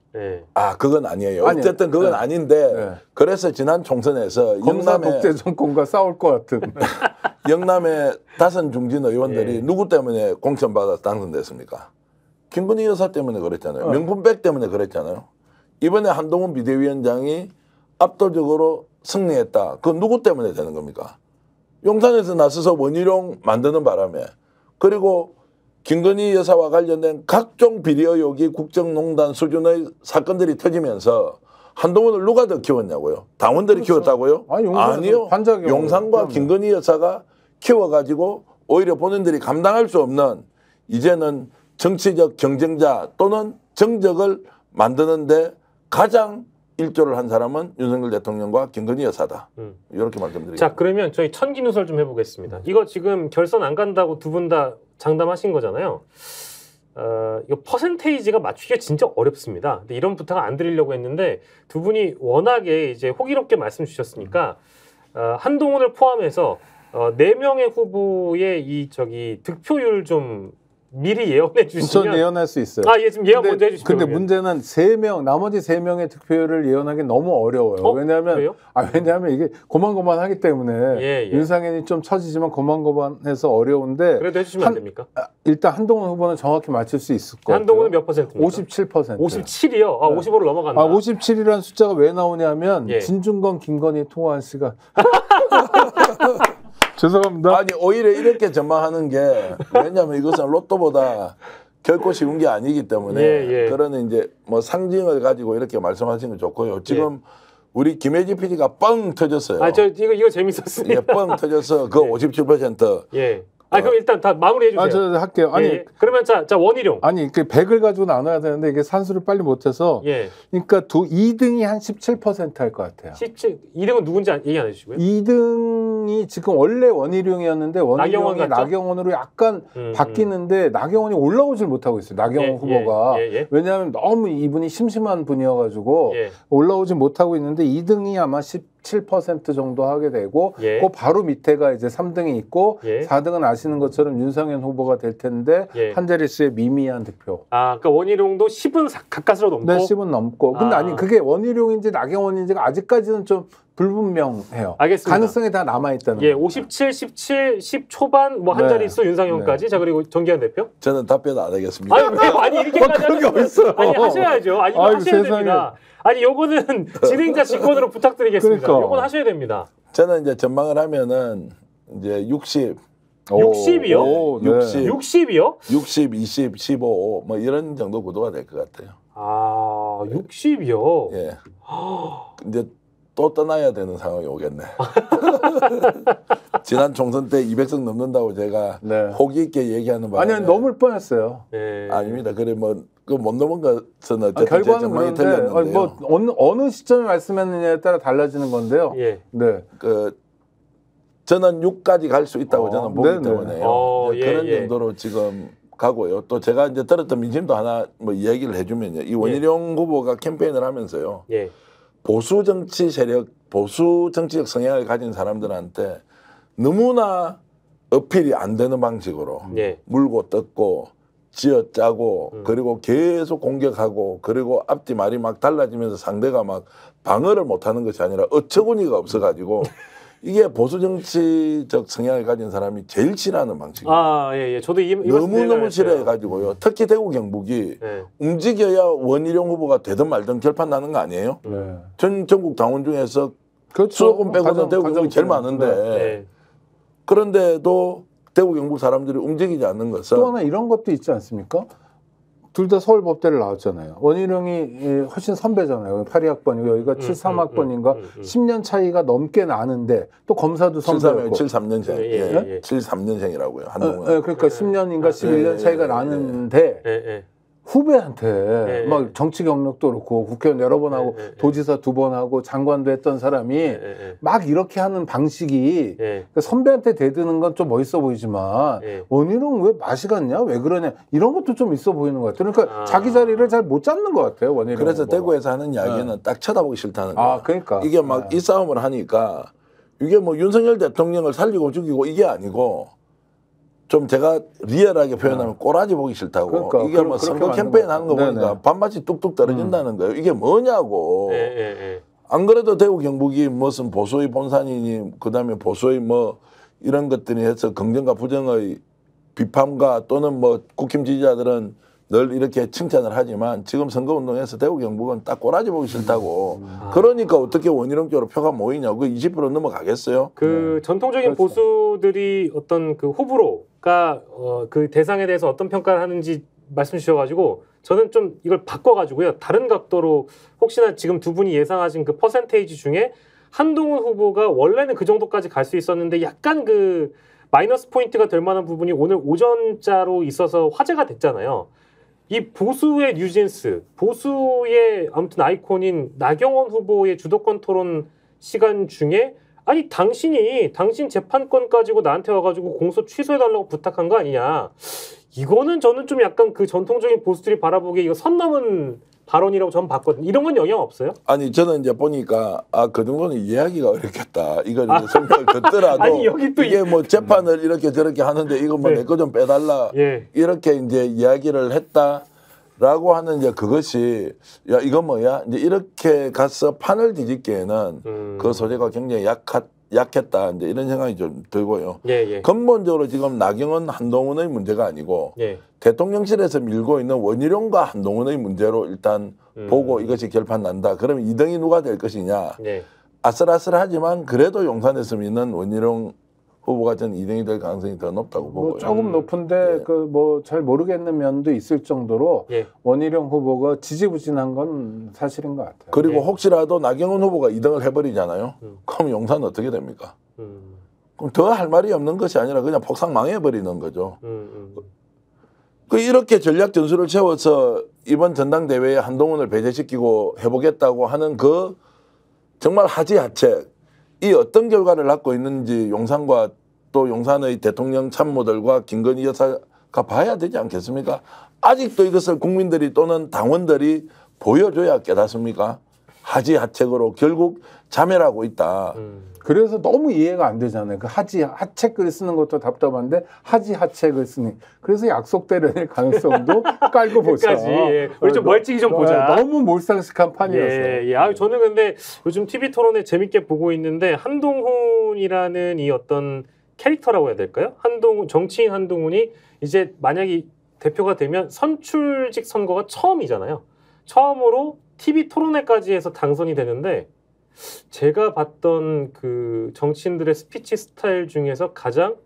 그건 아니에요. 어쨌든 그건 아닌데 그래서 지난 총선에서 검사 독재 정권과 싸울 것 같은 영남의 다선 중진 의원들이 누구 때문에 공천받아서 당선됐습니까? 김건희 여사 때문에 그랬잖아요. 명품백 때문에 그랬잖아요. 이번에 한동훈 비대위원장이 압도적으로 승리했다. 그건 누구 때문에 되는 겁니까? 용산에서 나서서 원희룡 만드는 바람에 그리고 김건희 여사와 관련된 각종 비리 의혹이 국정농단 수준의 사건들이 터지면서 한동훈을 누가 더 키웠냐고요? 당원들이 키웠다고요? 아니요. 용산과 김건희 여사가 키워가지고 오히려 본인들이 감당할 수 없는 이제는 정치적 경쟁자 또는 정적을 만드는데 가장 일조를 한 사람은 윤석열 대통령과 김건희 여사다. 이렇게 말씀드리겠습니다. 자, 그러면 저희 천기 누설 좀 해보겠습니다. 이거 지금 결선 안 간다고 두 분 다 장담하신 거잖아요. 이거 퍼센테이지가 맞추기가 진짜 어렵습니다. 근데 이런 부탁을 안 드리려고 했는데 두 분이 워낙에 이제 호기롭게 말씀 주셨으니까 한동훈을 포함해서 4명의 후보의 이 득표율 좀 미리 예언해 주시면 전 예언할 수 있어요. 아, 예, 지금 예언 먼저 해주시죠. 근데 그러면. 문제는 3명, 나머지 3명의 득표율을 예언하기 너무 어려워요. 왜냐하면 이게 고만고만하기 때문에 예. 윤상현이 좀 처지지만 고만고만해서 어려운데 그래도 해주시면 안 됩니까? 일단 한동훈 후보는 정확히 맞출 수 있을 것 같아요. 한동훈은 몇 %입니까? 57%. 57이요? 아, 55를 넘어간다. 57이라는 숫자가 왜 나오냐면 예. 진중권, 김건희 통화한 시간. 죄송합니다. 아니 오히려 이렇게 전망하는 게 왜냐하면 이것은 로또보다 결코 쉬운 게 아니기 때문에 그러는 이제 뭐 상징을 가지고 이렇게 말씀하시는 거 좋고요. 지금 우리 김혜지 PD가 뻥 터졌어요. 아, 이거 재밌었어요. 예, 뻥 터져서 그 57%. 예. 아, 그럼 일단 다 마무리해 주세요. 저 할게요. 아니, 그러면 자 원희룡. 아니, 그 100을 가지고 나눠야 되는데 이게 산수를 빨리 못해서. 그러니까 2등이 한 17% 할 것 같아요. 2등은 누군지 얘기 안 해주시고요. 2등이 지금 원래 원희룡이었는데 원희룡이 나경원으로 약간 바뀌는데 나경원이 올라오질 못하고 있어요. 나경원 후보가. 왜냐하면 너무 이분이 심심한 분이어가지고 올라오지 못하고 있는데 2등이 아마 17% 정도 하게 되고 그 바로 밑에가 이제 3등이 있고 4등은 아시는 것처럼 윤상현 후보가 될 텐데 한 자릿수의 미미한 득표. 아, 그러니까 원희룡도 10은 가까스로 넘고. 네, 10은 넘고. 근데 아니 그게 원희룡인지 나경원인지가 아직까지는 좀 불분명해요. 알겠습니다. 가능성이 다 남아있다는 거예요. 57, 17, 10 초반 뭐 한 자릿수 윤상현까지. 자, 그리고 정기현 대표. 저는 답변 안 하겠습니다. 아니 이렇게까지 그런 게 어딨어. 아니 하셔야죠. 아니 이거 하셔야 됩니다. 아니 요거는 진행자 직권으로 부탁드리겠습니다. 요건 하셔야 됩니다. 저는 이제 전망을 하면은 이제 60. 60이요? 60이요? 60, 20, 15 뭐 이런 정도 구도가 될 것 같아요. 아, 60이요? 예. 이제 또 떠나야 되는 상황이 오겠네. 지난 총선 때 200석 넘는다고 제가 호기 있게 얘기하는 바람에 아니 넘을 뻔했어요. 아닙니다. 그래 뭐 그 못 넘은 것은 어쨌든 결과는 전망이 그런데 틀렸는데요. 뭐 어느 시점에 말씀했느냐에 따라 달라지는 건데요. 그 저는 6까지 갈 수 있다고 저는 보기 때문에요. 그런 정도로 지금 가고요. 또 제가 이제 들었던 민심도 하나 뭐 이야기를 해주면요. 이 원희룡 후보가 캠페인을 하면서요. 보수 정치 세력, 보수 정치적 성향을 가진 사람들한테 너무나 어필이 안 되는 방식으로 물고 뜯고 쥐어짜고 그리고 계속 공격하고 그리고 앞뒤 말이 막 달라지면서 상대가 막 방어를 못하는 것이 아니라 어처구니가 없어가지고 이게 보수 정치적 성향을 가진 사람이 제일 싫어하는 방식이에요. 아, 예. 저도 너무너무 싫어해가지고요. 특히 대구 경북이 움직여야 원희룡 후보가 되든 말든 결판 나는 거 아니에요? 전국 당원 중에서 수도권 빼고는 대구 경북이 제일 많은데 그런데도 대구 경북 사람들이 움직이지 않는 것은 또 하나 이런 것도 있지 않습니까? 둘 다 서울법대를 나왔잖아요. 원희룡이 훨씬 선배잖아요. 82학번이고 여기가 73학번인가 10년 차이가 넘게 나는데 또 검사도 선배였고 73년생. 73년생이라고요. 한동훈. 그러니까 10년인가 11년 차이가 나는데 후배한테 막 정치 경력도 그렇고 국회의원 여러 번 하고 도지사 2번 하고 장관도 했던 사람이 막 이렇게 하는 방식이 그러니까 선배한테 대드는 건 좀 멋있어 보이지만 원희룡 왜 맛이 갔냐? 왜 그러냐? 이런 것도 좀 있어 보이는 것 같아요. 그러니까 자기 자리를 잘 못 잡는 것 같아요. 원희룡 그래서 후보가. 대구에서 하는 이야기는 딱 쳐다보기 싫다는 거예요. 그러니까. 이게 막 이 싸움을 하니까 이게 뭐 윤석열 대통령을 살리고 죽이고 이게 아니고 좀 제가 리얼하게 표현하면 꼬라지 보기 싫다고. 그러니까, 이게 뭐 선거 캠페인 하는 거 보니까 밥맛이 뚝뚝 떨어진다는 거예요. 이게 뭐냐고. 안 그래도 대구 경북이 무슨 보수의 본산이니 그다음에 보수의 뭐 이런 것들이 해서 긍정과 부정의 비판과 또는 뭐 국힘 지지자들은 늘 이렇게 칭찬을 하지만 지금 선거운동에서 대구 경북은 딱 꼬라지 보기 싫다고. 그러니까 어떻게 원희룡 쪽으로 표가 모이냐고. 그 20% 넘어가겠어요? 그 전통적인 보수들이 어떤 그 호불호가 그 대상에 대해서 어떤 평가를 하는지 말씀 주셔가지고 저는 좀 이걸 바꿔가지고요. 다른 각도로 혹시나 지금 두 분이 예상하신 그 퍼센테이지 중에 한동훈 후보가 원래는 그 정도까지 갈 수 있었는데 약간 그 마이너스 포인트가 될 만한 부분이 오늘 오전자로 있어서 화제가 됐잖아요. 이 보수의 뉴진스, 보수의 아무튼 아이콘인 나경원 후보의 주도권 토론 시간 중에 아니 당신 재판권 가지고 나한테 와가지고 공소 취소해달라고 부탁한 거 아니냐. 이거는 저는 좀 약간 그 전통적인 보수들이 바라보기에 이거 선 넘은 발언이라고 전 봤거든요. 이런 건 영향 없어요? 아니 저는 이제 보니까 그 정도는 이해하기가 어렵겠다. 이걸 이제 설명을 듣더라도 아니, 여기 또 이게 뭐 재판을 이렇게 저렇게 하는데 이거 뭐 내 거 좀 빼달라 이렇게 이제 이야기를 했다라고 하는 이제 그것이 야 이거 뭐야 이제 이렇게 가서 판을 뒤집기에는 그 소재가 굉장히 약했다 이제 이런 생각이 좀 들고요. 근본적으로 지금 나경원 한동훈의 문제가 아니고 대통령실에서 밀고 있는 원희룡과 한동훈의 문제로 일단 보고 이것이 결판 난다. 그러면 2등이 누가 될 것이냐. 아슬아슬하지만 그래도 용산에서 있는 원희룡 후보가 저는 2등이 될 가능성이 더 높다고 보고요. 조금 높은데 그 뭐 잘 모르겠는 면도 있을 정도로 원희룡 후보가 지지부진한 건 사실인 것 같아요. 그리고 혹시라도 나경원 후보가 2등을 해버리잖아요. 그럼 용산은 어떻게 됩니까? 그럼 더 할 말이 없는 것이 아니라 그냥 폭삭 망해버리는 거죠. 그 이렇게 전략 전술을 채워서 이번 전당대회에 한동훈을 배제시키고 해보겠다고 하는 그 정말 하지하책 이 어떤 결과를 낳고 있는지 용산과 또 용산의 대통령 참모들과 김건희 여사가 봐야 되지 않겠습니까? 아직도 이것을 국민들이 또는 당원들이 보여줘야 깨닫습니까? 하지하책으로 결국 자멸하고 있다. 그래서 너무 이해가 안 되잖아요. 그 하책을 쓰는 것도 답답한데 하책을 쓰니 그래서 약속대로일 가능성도 깔고 보자. 우리 좀 멀찍이 좀 보자. 너무 몰상식한 판이었어요. 저는 근데 요즘 TV 토론에 재밌게 보고 있는데 한동훈이라는 이 어떤 캐릭터라고 해야 될까요? 정치인 한동훈이 이제 만약에 대표가 되면 선출직 선거가 처음이잖아요. 처음으로 TV 토론회까지 해서 당선이 되는데 제가 봤던 그 정치인들의 스피치 스타일 중에서 가장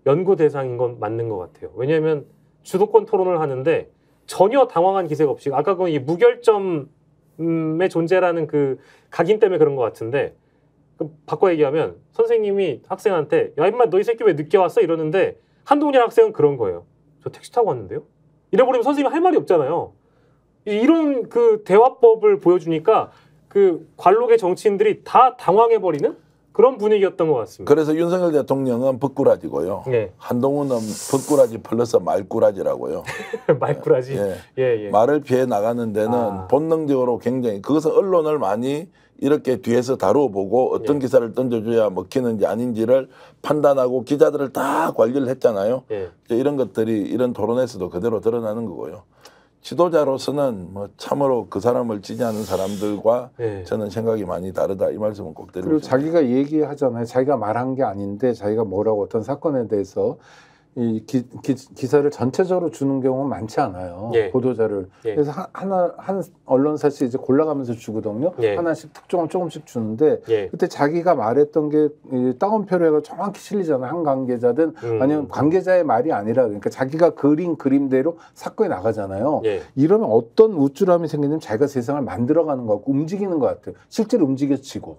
연구 대상인 건 맞는 것 같아요. 왜냐하면 주도권 토론을 하는데 전혀 당황한 기색 없이 아까 그 무결점의 존재라는 그 각인 때문에 그런 것 같은데 바꿔 얘기하면 선생님이 학생한테 야 임마 너 이 새끼 왜 늦게 왔어? 이러는데 한동훈이라는 학생은 그런 거예요. 저 택시 타고 왔는데요? 이래버리면 선생님이 할 말이 없잖아요. 이런 그 대화법을 보여주니까 그 관록의 정치인들이 다 당황해버리는 그런 분위기였던 것 같습니다. 그래서 윤석열 대통령은 벅꾸라지고요. 한동훈은 벅꾸라지 플러스 말꾸라지라고요. 말꾸라지. 말을 피해 나가는 데는 본능적으로 굉장히 그것은 언론을 많이 이렇게 뒤에서 다루어 보고 어떤 기사를 던져줘야 먹히는지 아닌지를 판단하고 기자들을 다 관리를 했잖아요. 이런 것들이 이런 토론에서도 그대로 드러나는 거고요. 지도자로서는 뭐 참으로 그 사람을 지지하는 사람들과 저는 생각이 많이 다르다 이 말씀은 꼭 드리고 그리고 자기가 얘기하잖아요. 자기가 말한 게 아닌데 자기가 뭐라고 어떤 사건에 대해서 이 기사를 전체적으로 주는 경우는 많지 않아요. 보도자를. 그래서 한 언론사씩 이제 골라가면서 주거든요. 하나씩 특종을 조금씩 주는데 그때 자기가 말했던 게 따옴표로 해서 정확히 실리잖아요. 한 관계자든 아니면 관계자의 말이 아니라 그러니까 자기가 그린 그림대로 사건이 나가잖아요. 이러면 어떤 우쭐함이 생기냐면 자기가 세상을 만들어가는 것 같고 움직이는 것 같아요. 실제로 움직여치고.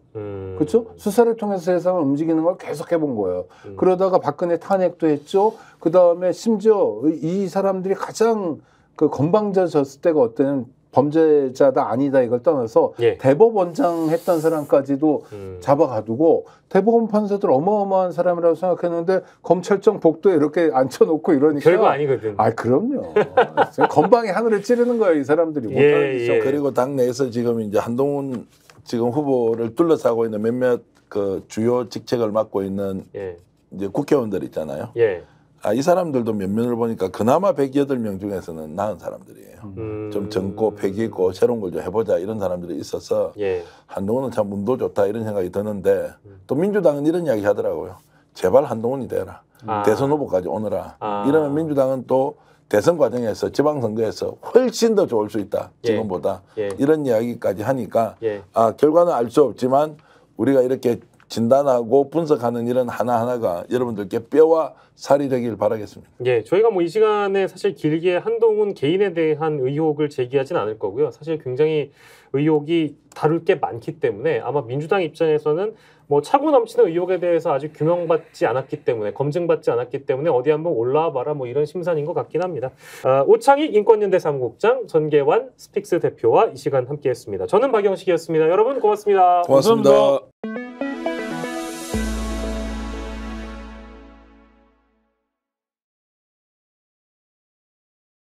그렇죠? 수사를 통해서 세상을 움직이는 걸 계속 해본 거예요. 그러다가 박근혜 탄핵도 했죠. 그 다음에 심지어 이 사람들이 가장 그 건방져졌을 때가 어때는 범죄자다 아니다 이걸 떠나서 대법원장 했던 사람까지도 잡아가두고 대법원 판사들 어마어마한 사람이라고 생각했는데 검찰청 복도에 이렇게 앉혀놓고 이러니까 별거 아니거든. 그럼요. 건방이 하늘을 찌르는 거예요 이 사람들이. 못하는 짓이죠. 그리고 당내에서 지금 이제 한동훈 지금 후보를 둘러싸고 있는 몇몇 그 주요 직책을 맡고 있는 이제 국회의원들 있잖아요. 이 사람들도 면면을 보니까 그나마 108명 중에서는 나은 사람들이에요. 좀 젊고 패기 있고 새로운 걸 좀 해보자 이런 사람들이 있어서 한동훈은 참 운도 좋다 이런 생각이 드는데 또 민주당은 이런 이야기 하더라고요. 제발 한동훈이 되라. 대선 후보까지 오너라. 이러면 민주당은 또 대선 과정에서 지방선거에서 훨씬 더 좋을 수 있다. 지금보다. 이런 이야기까지 하니까 결과는 알 수 없지만 우리가 이렇게 진단하고 분석하는 일은 하나하나가 여러분들께 뼈와 살이 되길 바라겠습니다. 저희가 뭐 이 시간에 사실 길게 한동훈 개인에 대한 의혹을 제기하진 않을 거고요. 사실 굉장히 의혹이 다룰 게 많기 때문에 아마 민주당 입장에서는 뭐 차고 넘치는 의혹에 대해서 아직 규명받지 않았기 때문에 검증받지 않았기 때문에 어디 한번 올라와 봐라 뭐 이런 심산인 것 같긴 합니다. 오창익 인권연대 사무국장, 전계환 스픽스 대표와 이 시간 함께했습니다. 저는 박영식이었습니다. 여러분 고맙습니다. 고맙습니다.